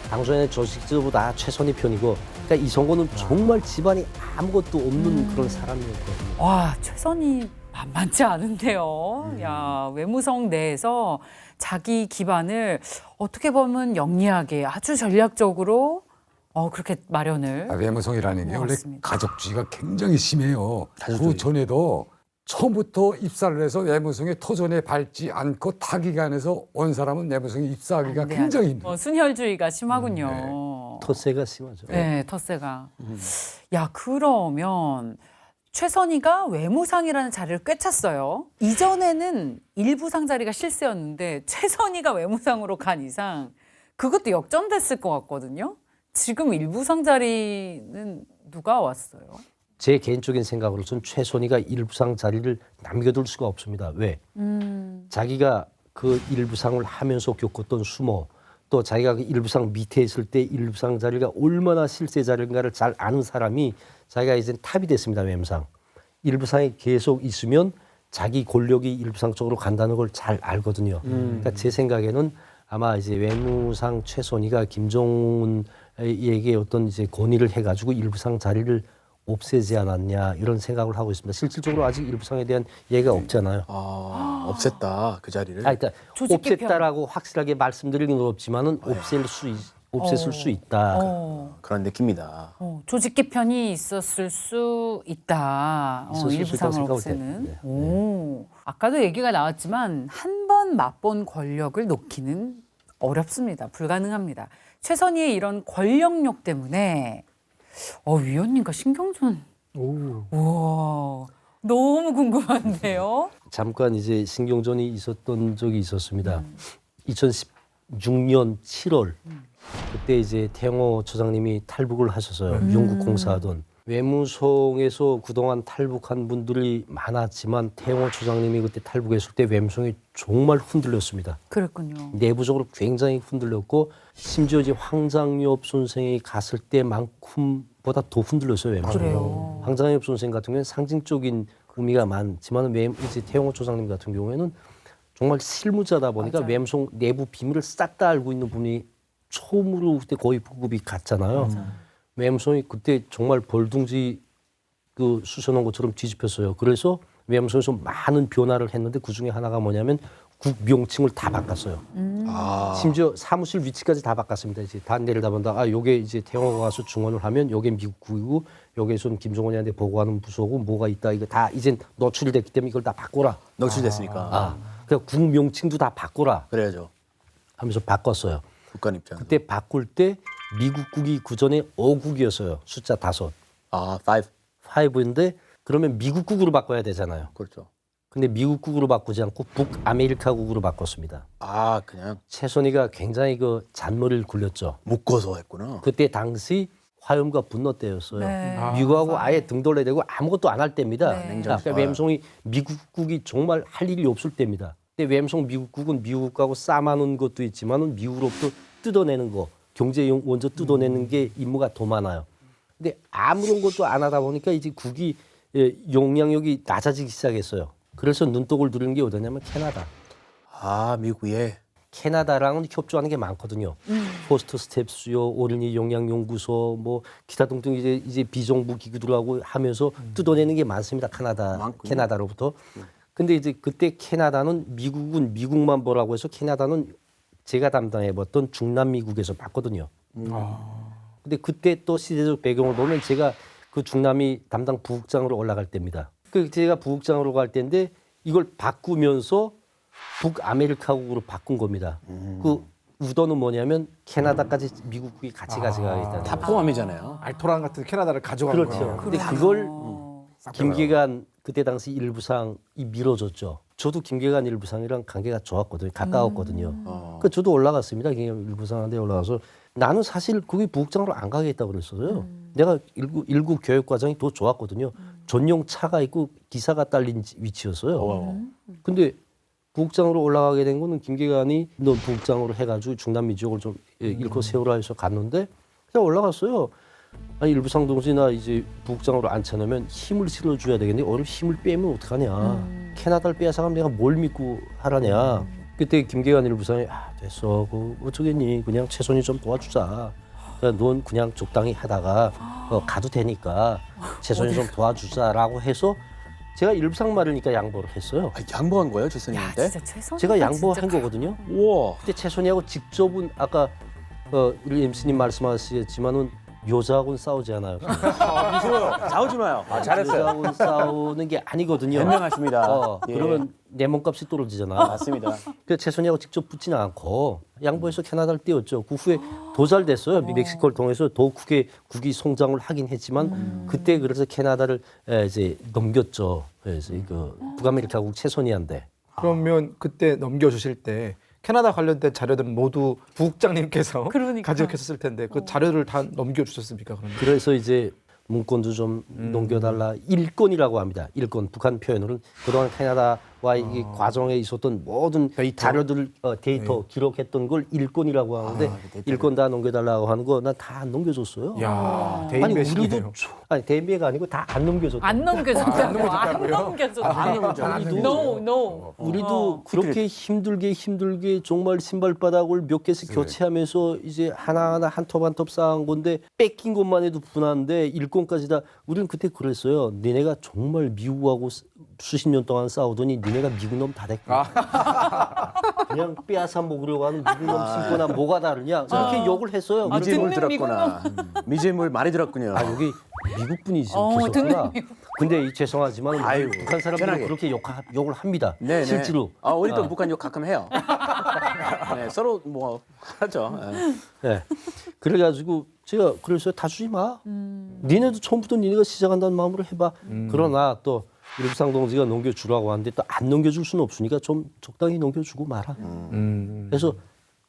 당선의 조직지도부 다 최선희 편이고 그러니까 이성권은 정말 집안이 아무것도 없는 그런 사람이었거든요. 와, 최선희 만만치 않은데요. 야, 외무성 내에서 자기 기반을 어떻게 보면 영리하게 아주 전략적으로 그렇게 마련을. 외무성이라는 게 원래 고맙습니다. 가족주의가 굉장히 심해요. 가족주의. 그 전에도 처음부터 입사를 해서 외무성에 토전에 밟지 않고 타기관에서 온 사람은 외무성에 입사하기가 안 돼, 굉장히 안 돼. 힘들어요. 순혈주의가 심하군요. 텃세가 심하죠. 네, 텃세가. 야, 그러면 최선희가 외무상이라는 자리를 꿰찼어요. 이전에는 일부상 자리가 실세였는데 최선희가 외무상으로 간 이상 그것도 역전됐을 것 같거든요. 지금 일부상 자리는 누가 왔어요? 제 개인적인 생각으로는 최선희가 일부상 자리를 남겨둘 수가 없습니다. 왜? 자기가 그 일부상을 하면서 겪었던 수모 또 자기가 그 일부상 밑에 있을 때 일부상 자리가 얼마나 실세 자리인가를 잘 아는 사람이 자기가 이제 탑이 됐습니다. 외무상. 일부상에 계속 있으면 자기 권력이 일부상 쪽으로 간다는 걸 잘 알거든요. 그러니까 제 생각에는 아마 이제 외무상 최선희가 김정은에게 어떤 이제 건의를 해가지고 일부상 자리를 없애지 않았냐 이런 생각을 하고 있습니다. 실질적으로 아직 일부상에 대한 얘기가 없잖아요. 없앴다 그 자리를. 그러니까 조직 개편. 없앴다라고 확실하게 말씀드리는 건 없지만은 없앴을 수 있다. 그런 느낌이다. 조직 개편이 있었을 수 있다. 있었을 수 일부상을 있다고 없애는. 생각할 때. 오. 아까도 얘기가 나왔지만 한 번 맛본 권력을 놓기는 어렵습니다. 불가능합니다. 최선희의 이런 권력욕 때문에 위원님과 신경전. 우와. 너무 궁금한데요. 잠깐 이제 신경전이 있었던 적이 있었습니다. 2016년 7월 그때 이제 태영호 처장님이 탈북을 하셨어요. 영국 공사하던. 외무성에서 그동안 탈북한 분들이 많았지만 태영호 처장님이 그때 탈북했을 때 외무성이 정말 흔들렸습니다. 그랬군요. 내부적으로 굉장히 흔들렸고 심지어 이제 황장엽 선생이 갔을 때만큼보다 더 흔들렸어요. 외무성이. 그래요. 황장엽 선생 같은 경우는 상징적인 의미가 많지만 이제 태영호 처장님 같은 경우에는 정말 실무자다 보니까 맞아요. 외무성 내부 비밀을 싹 다 알고 있는 분이 처음으로 그때 거의 부급이 갔잖아요. 외무성이 그때 정말 벌둥지 그 쑤셔놓은 것처럼 뒤집혔어요. 그래서 외무성에서 많은 변화를 했는데 그 중에 하나가 뭐냐면 국 명칭을 다 바꿨어요. 아. 심지어 사무실 위치까지 다 바꿨습니다. 이제 다 내려다본다. 아, 요게 이제 태영호가 가서 중원을 하면 요게 미국국이고 요게 좀 김정은이한테 보고하는 부서고 뭐가 있다. 이거 다 이젠 노출이 됐기 때문에 이걸 다 바꿔라. 노출됐으니까. 아, 그러니까 국 명칭도 다 바꿔라 그래야죠. 하면서 바꿨어요. 북한 입장. 그때 바꿀 때 미국국이 그전에 5국이었어요. 숫자 5. 아, 5. 5인데 그러면 미국국으로 바꿔야 되잖아요. 그렇죠. 근데 미국국으로 바꾸지 않고 북아메리카국으로 바꿨습니다. 아, 그냥 최선희가 굉장히 그 잔머리를 굴렸죠. 묶어서 했구나. 그때 당시 화염과 분노 때였어요. 네. 미국하고 아예 등 돌려대고 아무것도 안 할 때입니다. 네. 냉전. 그러니까 웸송이 미국국이 정말 할 일이 없을 때입니다. 근데 웸송 미국국은 미국하고 싸마는 것도 있지만은 미국으로부터 뜯어내는 거, 경제용 먼저 뜯어내는 게 임무가 더 많아요. 근데 아무런 것도 안 하다 보니까 이제 국이 용량력이 낮아지기 시작했어요. 그래서 눈독을 들이는 게 어디냐면 캐나다. 아, 미국에. 캐나다랑은 협조하는 게 많거든요. 포스트 스텝스요, 어린이 영양연구소, 뭐 기타 등등 이제 비정부 기구들하고 하면서 뜯어내는 게 많습니다. 많군요. 캐나다로부터. 근데 이제 그때 캐나다는 미국은 미국만 보라고 해서 캐나다는 제가 담당해봤던 중남미국에서 봤거든요. 근데 그때 또 시대적 배경을 보면 제가 그 중남미 담당 부국장으로 올라갈 때입니다. 그 제가 부국장으로 갈 때인데 이걸 바꾸면서 북아메리카국으로 바꾼 겁니다. 그 우도는 뭐냐면 캐나다까지 미국국이 같이 가져가겠다는. 다 포함이잖아요. 알토란 같은 캐나다를 가져가는 그렇죠. 거예요. 근데 그걸 김계관 그때 당시 일부상이 밀어줬죠. 저도 김계관 일부상이랑 관계가 좋았거든요. 가까웠거든요. 그 저도 올라갔습니다. 김계관 일부상한테 올라가서 나는 사실 거기 부국장으로 안 가겠다고 그랬어요. 내가 일국 교육 과정이 더 좋았거든요. 전용 차가 있고 기사가 딸린 위치였어요. 근데 부국장으로 올라가게 된 거는 김계관이 너 부국장으로 해가지고 중남미 지역을 좀 일코 세우라 해서 갔는데 그냥 올라갔어요. 아니 일부상 동지나 이제 부국장으로 앉혀놓으면 힘을 실어줘야 되겠는데 오늘 힘을 빼면 어떡하냐. 캐나다를 빼앗아가면 내가 뭘 믿고 하라냐. 그때 김계관 일부상이 됐어. 그 어쩌겠니. 그냥 최선희 좀 도와주자. 그러니까 넌 그냥 적당히 하다가 가도 되니까 최선희 좀 도와주자라고 해서 제가 일부상 말이니까 양보를 했어요. 아, 양보한 거예요, 야, 최선희한테? 진짜 최선. 제가 양보한 거거든요. 우와. 그때 최선희하고 직접은 아까 우리 MC님 말씀하셨지만은 여자하고는 싸우지 않아요. 무서워요. 싸우지 마요. 아, 잘했어요. 여자하고는 싸우는 게 아니거든요. 현명하십니다. 예. 그러면 내 몸값이 떨어지잖아. 맞습니다. 그래서 최선희하고 직접 붙지는 않고 양보해서 캐나다를 띄웠죠. 그 후에 더 잘 됐어요. 멕시코를 통해서 더 크게 국위 성장을 하긴 했지만 그때 그래서 캐나다를 이제 넘겼죠. 그래서 그 북아메리카국 최선희한테. 그러면 그때 넘겨주실 때 캐나다 관련된 자료들은 모두 부국장님께서 그러니까. 가져가셨을 텐데 그 자료를 다 넘겨주셨습니까? 그러면? 그래서 이제 문건도 좀 넘겨달라. 일권이라고 합니다. 일권. 북한 표현으로는 그동안 캐나다와 이 과정에 있었던 모든 데이터? 자료들 데이터 기록했던 걸 일권이라고 하는데 일권 다 넘겨달라고 하는 거 난 다 안 넘겨줬어요. 야, 아니 대인배신이네요. 우리도 아니 대인배가 아니고 다 안 넘겨줬다. 안 넘겨줬다고. 안 넘겨줬다고요? 넘겨줬다. No, no. 우리도 그렇게 힘들게 정말 신발바닥을 몇 개씩 교체하면서 이제 하나하나 한 톱 한 톱 쌓은 건데 뺏긴 것만 해도 분한데 일권까지 다 우리는 그때 그랬어요. 니네가 정말 미국하고 수십 년 동안 싸우더니 니네가 미국 놈 다 됐고 그냥 빼앗아 먹으려고 하는 미국 놈 신거나 뭐가 다르냐 그렇게 욕을 했어요. 미제물 듣는 들었구나. 미제물 많이 들었군요. 여기 미국 분이 듣는 계셨구나. 근데 죄송하지만 아유, 북한 사람들은 편하게. 그렇게 욕을 합니다. 네, 네. 실제로. 아, 우리도 북한 욕 가끔 해요. 네, 서로 뭐 하죠. 네. 그래가지고 제가 그래서 다 주지 마. 니네도 처음부터 니네가 시작한다는 마음으로 해봐. 그러나 또 일부상 동지가 넘겨주라고 하는데 또 안 넘겨줄 수는 없으니까 좀 적당히 넘겨주고 말아. 그래서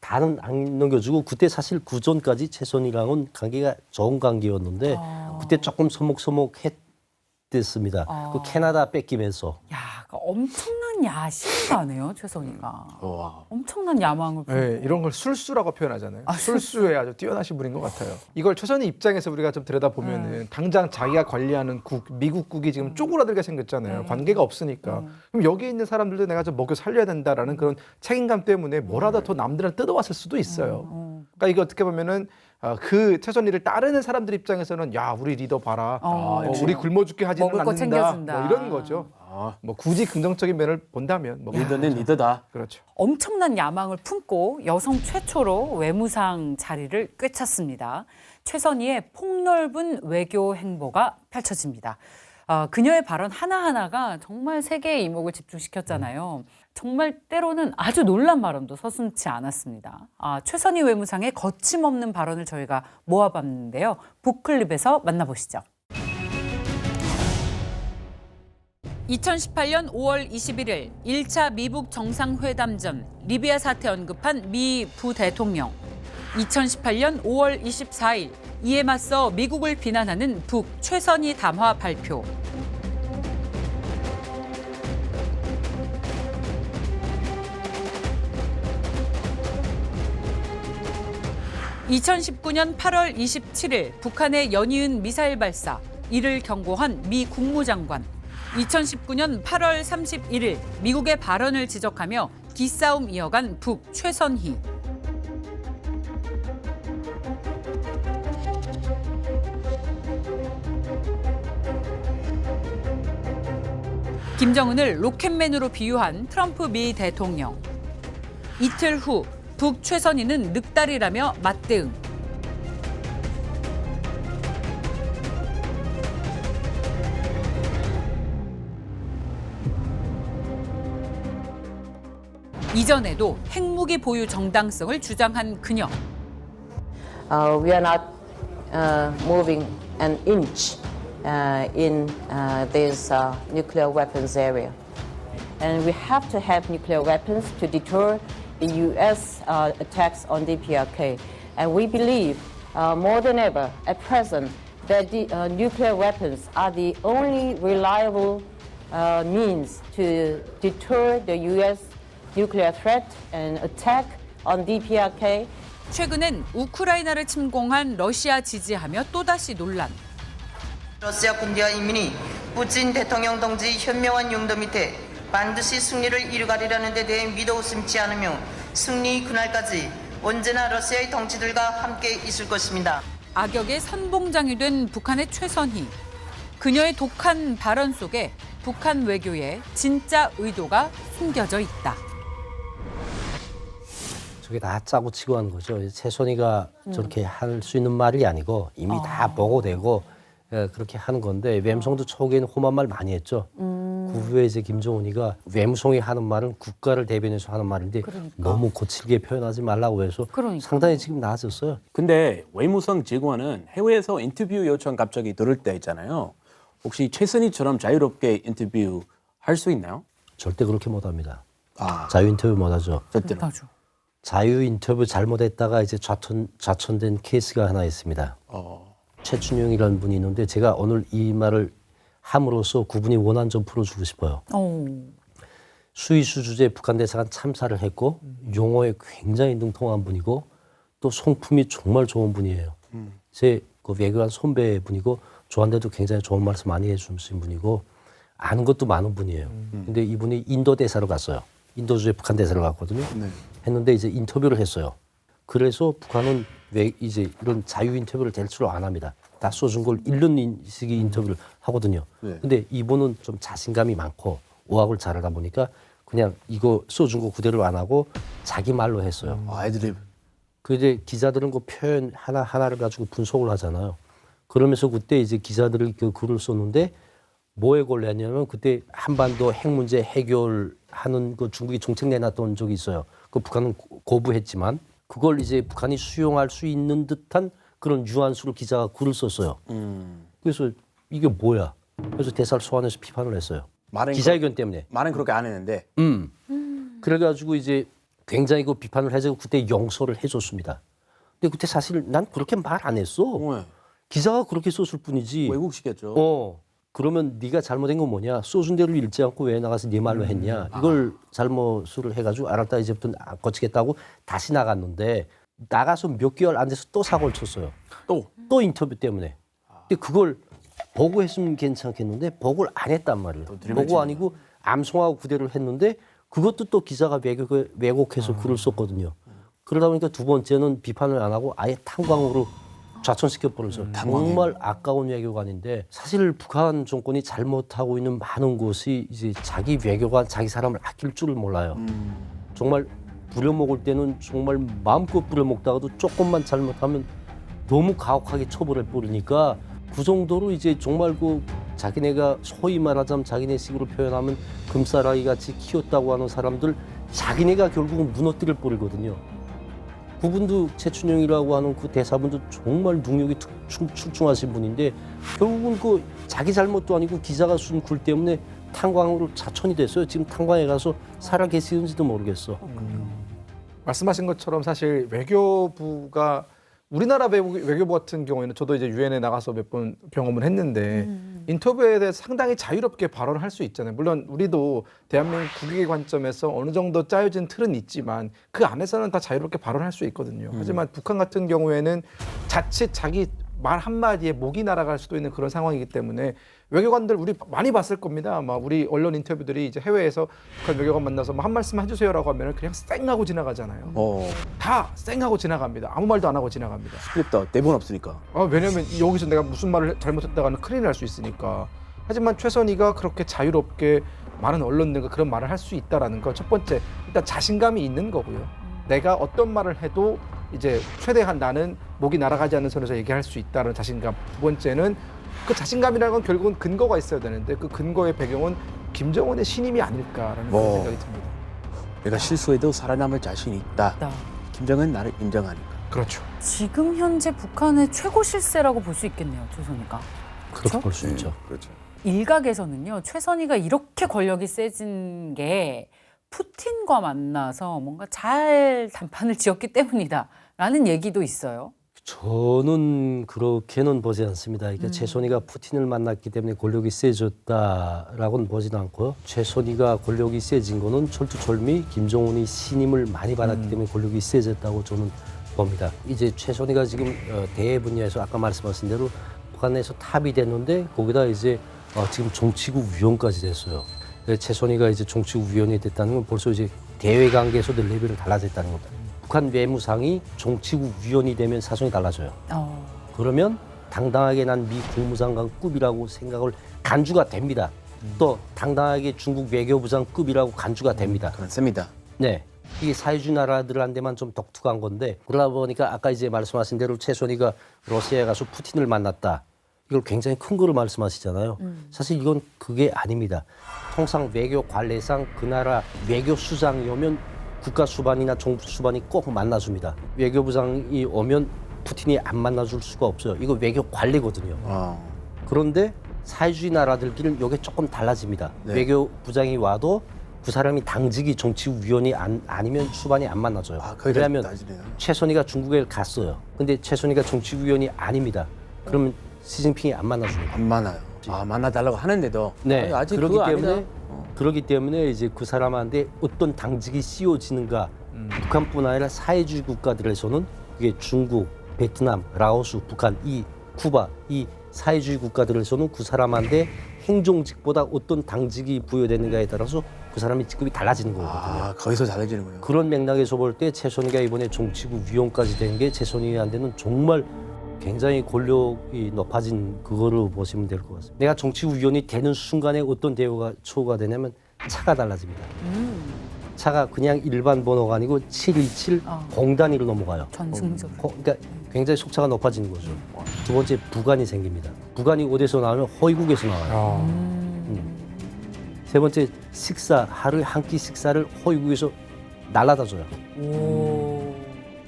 다는 안 넘겨주고 그때 사실 그 전까지 최선희랑은 관계가 좋은 관계였는데 그때 조금 서먹서먹했습니다. 그 캐나다 뺏기면서. 야, 그 엄청난 야심가네요, 최선희가. 와. 엄청난 야망을. 네, 이런 걸 술수라고 표현하잖아요. 술수에 아주 뛰어나신 분인 것 같아요. 이걸 최선희 입장에서 우리가 좀 들여다보면은 당장 자기가 관리하는 미국국이 지금 쪼그라들게 생겼잖아요. 관계가 없으니까. 그럼 여기 있는 사람들도 내가 좀 먹여 살려야 된다라는 그런 책임감 때문에 뭐라도 더 남들한테 뜯어왔을 수도 있어요. 그러니까 이거 어떻게 보면은 그 최선희를 따르는 사람들 입장에서는 야 우리 리더 봐라. 우리 굶어 죽게 하지는 먹을 거 않는다. 챙겨준다. 뭐 이런 거죠. 뭐 굳이 긍정적인 면을 본다면 뭐 리더는 리더다. 그렇죠. 엄청난 야망을 품고 여성 최초로 외무상 자리를 꿰찼습니다. 최선희의 폭넓은 외교 행보가 펼쳐집니다. 그녀의 발언 하나하나가 정말 세계의 이목을 집중시켰잖아요. 정말 때로는 아주 놀란 발언도 서슴지 않았습니다. 최선희 외무상의 거침없는 발언을 저희가 모아봤는데요. 북클립에서 만나보시죠. 2018년 5월 21일 1차 미북 정상회담 전 리비아 사태 언급한 미 부대통령. 2018년 5월 24일 이에 맞서 미국을 비난하는 북 최선희 담화 발표. (2019년 8월 27일) 북한의 연이은 미사일 발사, 이를 경고한 미 국무장관. 2019년 8월 31일 미국의 발언을 지적하며 기싸움 이어간 북 최선희. 김정은을 로켓맨으로 비유한 트럼프 미 대통령. 이틀 후 북 최선희는 늑다리라며 맞대응. 이전에도 핵무기 보유 정당성을 주장한 그녀. We are not moving an inch in this nuclear weapons area. And we have to have nuclear weapons to deter the U.S. Attacks on DPRK. And we believe more than ever at present that the nuclear weapons are the only reliable means to deter the U.S. nuclear threat and attack on DPRK. 최근엔 우크라이나를 침공한 러시아 지지하며 또다시 논란. 러시아 군대와 인민이 푸틴 대통령 동지 현명한 용도 밑에 반드시 승리를 이루가리라는 데 대해 믿어 의심치 않으며 승리 그날까지 언제나 러시아의 덩치들과 함께 있을 것입니다. 악역의 선봉장이 된 북한의 최선희. 그녀의 독한 발언 속에 북한 외교의 진짜 의도가 숨겨져 있다. 저게 다 짜고 치고 하는 거죠. 최선희가 저렇게 할 수 있는 말이 아니고 이미 다 보고되고 그렇게 하는 건데 외무성도 초기에는 험한 말 많이 했죠. 그 후에 이제 김정은이가 외무성이 하는 말은 국가를 대변해서 하는 말인데 너무 거칠게 표현하지 말라고 해서 상당히 지금 나아졌어요. 근데 외무성 직원은 해외에서 인터뷰 요청 갑자기 들을 때 있잖아요. 혹시 최선희처럼 자유롭게 인터뷰 할 수 있나요? 절대 그렇게 못합니다. 자유 인터뷰 못하죠. 절대로. 못하죠. 자유 인터뷰 잘못했다가 이제 좌천된 케이스가 하나 있습니다. 최춘용이라는 분이 있는데 제가 오늘 이 말을 함으로써 그분이 원한 좀 풀어주고 싶어요. 스위스 주재 북한 대사관 참사를 했고 용어에 굉장히 능통한 분이고 또 성품이 정말 좋은 분이에요. 제 그 외교관 선배 분이고 저한테도 굉장히 좋은 말씀 많이 해주신 분이고 아는 것도 많은 분이에요. 근데 이분이 인도 대사로 갔어요. 인도 주재 북한 대사로 갔거든요. 네. 했는데 이제 인터뷰를 했어요. 그래서 북한은 왜 이제 이런 자유 인터뷰를 대체로 안 합니다. 다 써준 걸 읽는 식의 인터뷰를 하거든요. 네. 근데 이분은 좀 자신감이 많고 어학을 잘하다 보니까 그냥 이거 써준 거 그대로 안 하고 자기 말로 했어요. 애드립. 그 이제 기자들은 그 표현 하나를 가지고 분석을 하잖아요. 그러면서 그때 이제 기자들이 그 글을 썼는데 뭐에 걸렸냐면 그때 한반도 핵 문제 해결하는 그 중국이 정책 내놨던 적이 있어요. 그 북한은 거부했지만 그걸 이제 북한이 수용할 수 있는 듯한 그런 유한수를 기자가 글을 썼어요. 그래서 이게 뭐야? 그래서 대사를 소환해서 비판을 했어요. 기자회견 때문에. 말은 그렇게 안 했는데. 그래가지고 이제 굉장히 그 비판을 해서 그때 용서를 해줬습니다. 근데 그때 사실 난 그렇게 말 안 했어. 네. 기자가 그렇게 썼을 뿐이지. 외국시켰죠. 그러면 네가 잘못된 건 뭐냐? 써준 대로 읽지 않고 왜 나가서 네 말로 했냐? 이걸 잘못을 해가지고 알았다 이제부터 거치겠다고 다시 나갔는데 나가서 몇 개월 안 돼서 또 사고를 쳤어요. 또 인터뷰 때문에. 근데 그걸 보고 했으면 괜찮겠는데 보고를 안 했단 말이에요. 보고 아니고 암송하고 그대로 했는데 그것도 또 기자가 왜곡해서 글을 썼거든요. 그러다 보니까 두 번째는 비판을 안 하고 아예 탄광으로 좌천시켜 버려서 정말 아까운 외교관인데 사실 북한 정권이 잘못하고 있는 많은 곳이 이제 자기 외교관 자기 사람을 아낄 줄을 몰라요. 정말 부려먹을 때는 정말 마음껏 부려먹다가도 조금만 잘못하면 너무 가혹하게 처벌해 버리니까 그 정도로 이제 정말 그 자기네가 소위 말하자면 자기네식으로 표현하면 금사라기 같이 키웠다고 하는 사람들 자기네가 결국은 무너뜨려 버리거든요. 그분도 최춘영이라고 하는 그 대사분도 정말 능력이 출중하신 분인데 결국은 그 자기 잘못도 아니고 기자가 쓴 글 때문에 탄광으로 자천이 됐어요. 지금 탄광에 가서 살아 계시는지도 모르겠어. 말씀하신 것처럼 사실 외교부가 우리나라 외교부 같은 경우에는 저도 이제 유엔에 나가서 몇 번 경험을 했는데 인터뷰에 대해 상당히 자유롭게 발언을 할 수 있잖아요. 물론 우리도 대한민국 국익의 관점에서 어느 정도 짜여진 틀은 있지만 그 안에서는 다 자유롭게 발언할 수 있거든요. 하지만 북한 같은 경우에는 자칫 자기 말 한마디에 목이 날아갈 수도 있는 그런 상황이기 때문에 외교관들 우리 많이 봤을 겁니다. 아마 우리 언론 인터뷰들이 이제 해외에서 북한 외교관 만나서 뭐 한 말씀 해주세요라고 하면 그냥 쌩하고 지나가잖아요. 다 쌩하고 지나갑니다. 아무 말도 안 하고 지나갑니다. 스크립트 대본 없으니까. 왜냐면 여기서 내가 무슨 말을 잘못했다가는 큰일 날 수 있으니까. 하지만 최선희가 그렇게 자유롭게 많은 언론들과 그런 말을 할 수 있다라는 건 첫 번째 일단 자신감이 있는 거고요. 내가 어떤 말을 해도 이제 최대한 나는 목이 날아가지 않는 선에서 얘기할 수 있다는 자신감. 두 번째는 그 자신감이라는 건 결국은 근거가 있어야 되는데 그 근거의 배경은 김정은의 신임이 아닐까라는 그런 생각이 듭니다. 내가 실수해도 살아남을 자신이 있다. 김정은 나를 인정하니까. 그렇죠. 지금 현재 북한의 최고 실세라고 볼 수 있겠네요, 최선희가. 그렇게 볼 수 있죠. 그렇죠. 일각에서는요, 최선희가 이렇게 권력이 세진 게 푸틴과 만나서 뭔가 잘 단판을 지었기 때문이다라는 얘기도 있어요. 저는 그렇게는 보지 않습니다. 그러니까 최선희가 푸틴을 만났기 때문에 권력이 세졌다라고는 보지는 않고요. 최선희가 권력이 세진 거는 철두철미 김정은이 신임을 많이 받았기 때문에 권력이 세졌다고 저는 봅니다. 이제 최선희가 지금 대외 분야에서 아까 말씀하신 대로 북한에서 탑이 됐는데 거기다 이제 지금 정치국 위원까지 됐어요. 최선희가 이제 정치국 위원이 됐다는 건 벌써 이제 대외 관계에서도 레벨이 달라졌다는 겁니다. 북한 외무상이 정치국 위원이 되면 사정이 달라져요. 그러면 당당하게 난 미 국무장관급이라고 생각을 간주가 됩니다. 또 당당하게 중국 외교부장급이라고 간주가 됩니다. 그렇습니다. 네. 이게 사회주의 나라들한테만 좀 독특한 건데 그러다 보니까 아까 이제 말씀하신 대로 최선희가 러시아에 가서 푸틴을 만났다. 이걸 굉장히 큰 거로 말씀하시잖아요. 사실 이건 그게 아닙니다. 통상 외교 관례상 그 나라 외교수장이 오면 국가수반이나 정부수반이 꼭 만나줍니다. 외교부장이 오면 푸틴이 안 만나줄 수가 없어요. 이거 외교 관례거든요. 그런데 사회주의 나라들끼리는 이게 조금 달라집니다. 네. 외교부장이 와도 그 사람이 당직이 정치위원이 아니면 수반이 안 만나줘요. 왜냐하면 최선희가 중국에 갔어요. 근데 최선희가 정치위원이 아닙니다. 그러면 시진핑이 안 만나줍니다. 안 만나요. 만나달라고 하는데도. 네. 아직 그렇기 그거 때문에 아니다. 그렇기 때문에 이제 그 사람한테 어떤 당직이 씌워지는가 북한뿐 아니라 사회주의 국가들에서는 이게 중국, 베트남, 라오스, 북한, 쿠바 이 사회주의 국가들에서는 그 사람한테 행정직보다 어떤 당직이 부여되는가에 따라서 그 사람의 직급이 달라지는 거거든요. 거기서 달라지는군요. 그런 맥락에서 볼 때 최선희가 이번에 정치국 위원까지 된 게 최선희한테는 정말 굉장히 권력이 높아진 그거로 보시면 될 것 같습니다. 내가 정치국 위원이 되는 순간에 어떤 대우가 초가 되냐면 차가 달라집니다. 차가 그냥 일반 번호가 아니고 727 공단위로 넘어가요. 전승적으로. 그러니까 굉장히 속차가 높아지는 거죠. 두 번째 부관이 생깁니다. 부관이 어디서 나오면 허위국에서 나와요. 세 번째 식사, 하루에 한 끼 식사를 허위국에서 날라다 줘요.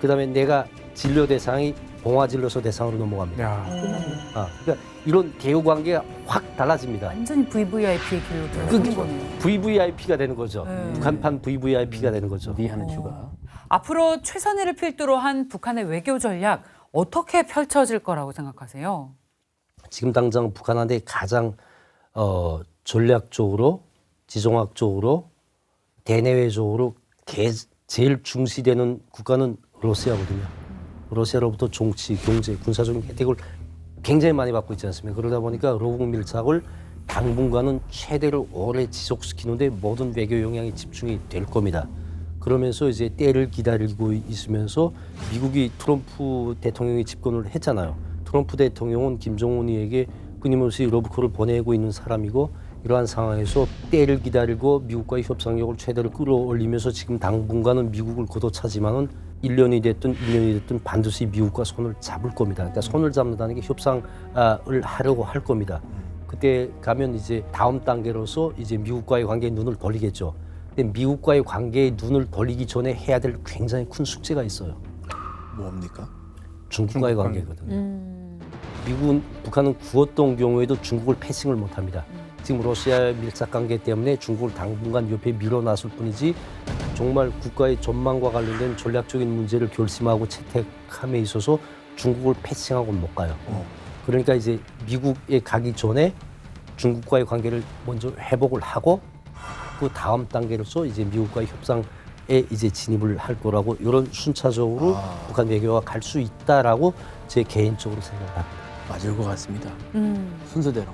그다음에 내가 진료 대상이 봉화진료소 대상으로 넘어갑니다. 그러니까 이런 대우 관계가 확 달라집니다. 완전히 VVIP의 길로 들어가는 거네요. VVIP가 되는 거죠. 북한판 VVIP가 되는 거죠. 하는 추가. 앞으로 최선희를 필두로 한 북한의 외교 전략 어떻게 펼쳐질 거라고 생각하세요? 지금 당장 북한한테 가장 전략적으로, 지정학적으로, 대내외적으로 제일 중시되는 국가는 러시아거든요. 러시아로부터 정치, 경제, 군사적인 혜택을 굉장히 많이 받고 있지 않습니까? 그러다 보니까 러북 밀착을 당분간은 최대로 오래 지속시키는데 모든 외교 영향이 집중이 될 겁니다. 그러면서 이제 때를 기다리고 있으면서 미국이 트럼프 대통령이 집권을 했잖아요. 트럼프 대통령은 김정은이에게 끊임없이 러브콜을 보내고 있는 사람이고 이러한 상황에서 때를 기다리고 미국과의 협상력을 최대로 끌어올리면서 지금 당분간은 미국을 걷어차지만은 1년이 됐든 2년이 됐든 반드시 미국과 손을 잡을 겁니다. 그러니까 손을 잡는다는 게 협상을 하려고 할 겁니다. 그때 가면 이제 다음 단계로서 이제 미국과의 관계에 눈을 돌리겠죠. 근데 미국과의 관계에 눈을 돌리기 전에 해야 될 굉장히 큰 숙제가 있어요. 뭡니까? 중국과의 관계거든요. 미국은 북한은 구었던 경우에도 중국을 패싱을 못합니다. 지금 러시아의 밀착 관계 때문에 중국을 당분간 옆에 밀어놨을 뿐이지 정말 국가의 전망과 관련된 전략적인 문제를 결심하고 채택함에 있어서 중국을 패싱하고는 못 가요. 그러니까 이제 미국에 가기 전에 중국과의 관계를 먼저 회복을 하고 그 다음 단계로서 이제 미국과의 협상에 이제 진입을 할 거라고 이런 순차적으로 북한 외교가 갈 수 있다라고 제 개인적으로 생각합니다. 맞을 것 같습니다. 순서대로.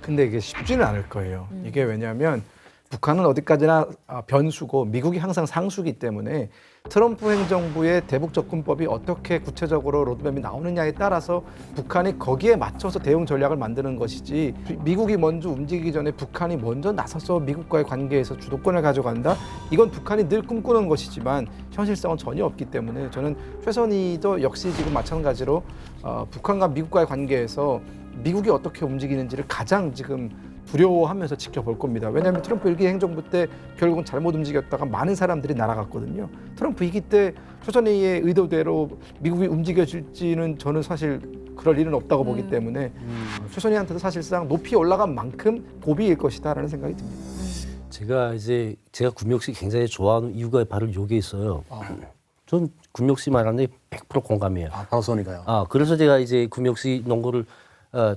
근데 이게 쉽지는 않을 거예요. 이게 왜냐하면 북한은 어디까지나 변수고 미국이 항상 상수기 때문에 트럼프 행정부의 대북 접근법이 어떻게 구체적으로 로드맵이 나오느냐에 따라서 북한이 거기에 맞춰서 대응 전략을 만드는 것이지 미국이 먼저 움직이기 전에 북한이 먼저 나서서 미국과의 관계에서 주도권을 가져간다? 이건 북한이 늘 꿈꾸는 것이지만 현실성은 전혀 없기 때문에 저는 최선희도 역시 지금 마찬가지로 북한과 미국과의 관계에서 미국이 어떻게 움직이는지를 가장 지금 두려워하면서 지켜볼 겁니다. 왜냐하면 트럼프 1기 행정부 때 결국은 잘못 움직였다가 많은 사람들이 날아갔거든요. 트럼프 2기 때 최선희의 의도대로 미국이 움직여질지는 저는 사실 그럴 일은 없다고 보기 때문에 최선희한테도 사실상 높이 올라간 만큼 고비일 것이다라는 생각이 듭니다. 제가 구미호 씨 굉장히 좋아하는 이유가 바로 여기에 있어요. 전 구미호 씨 말하는 데 100% 공감해요. 바로 손이가요. 그래서 제가 이제 구미호 씨 농구를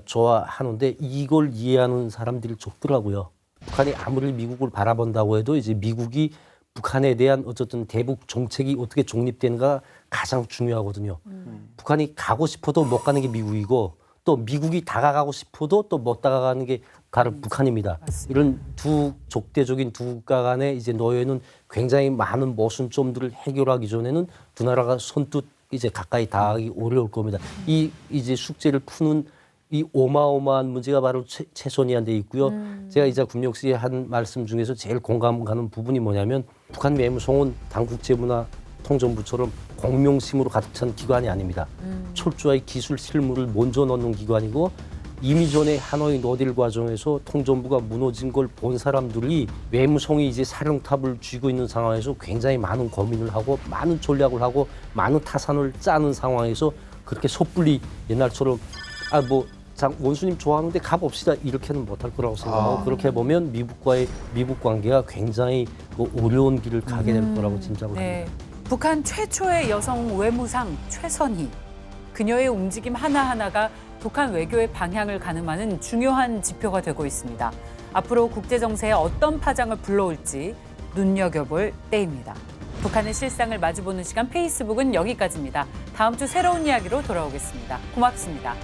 좋아하는데 이걸 이해하는 사람들이 적더라고요. 북한이 아무리 미국을 바라본다고 해도 이제 미국이 북한에 대한 어쨌든 대북 정책이 어떻게 정립되는가 가장 중요하거든요. 북한이 가고 싶어도 못 가는 게 미국이고 또 미국이 다가가고 싶어도 또 못 다가가는 게 바로 북한입니다. 이런 두 적대적인 두 국가 간에 이제 놓여있는 굉장히 많은 모순점들을 해결하기 전에는 두 나라가 선뜻 이제 가까이 다가가기 어려울 겁니다. 이 이제 숙제를 푸는 이 어마어마한 문제가 바로 최선희한테 있고요. 제가 이제 구미호 씨의 한 말씀 중에서 제일 공감 가는 부분이 뭐냐면 북한 외무성은 당국재부나 통정부처럼 공명심으로 가득 찬 기관이 아닙니다. 철저히 기술 실무를 먼저 넣는 기관이고 이미 전에 하노이 노딜 과정에서 통정부가 무너진 걸 본 사람들이 외무성이 이제 사령탑을 쥐고 있는 상황에서 굉장히 많은 고민을 하고 많은 전략을 하고 많은 타산을 짜는 상황에서 그렇게 섣불리 옛날처럼 원수님 좋아하는데 가봅시다 이렇게는 못할 거라고 생각하고 그렇게 보면 미국 관계가 굉장히 어려운 길을 가게 될 거라고 짐작을 합니다. 북한 최초의 여성 외무상 최선희. 그녀의 움직임 하나하나가 북한 외교의 방향을 가늠하는 중요한 지표가 되고 있습니다. 앞으로 국제 정세에 어떤 파장을 불러올지 눈여겨볼 때입니다. 북한의 실상을 마주보는 시간 페이스북은 여기까지입니다. 다음 주 새로운 이야기로 돌아오겠습니다. 고맙습니다.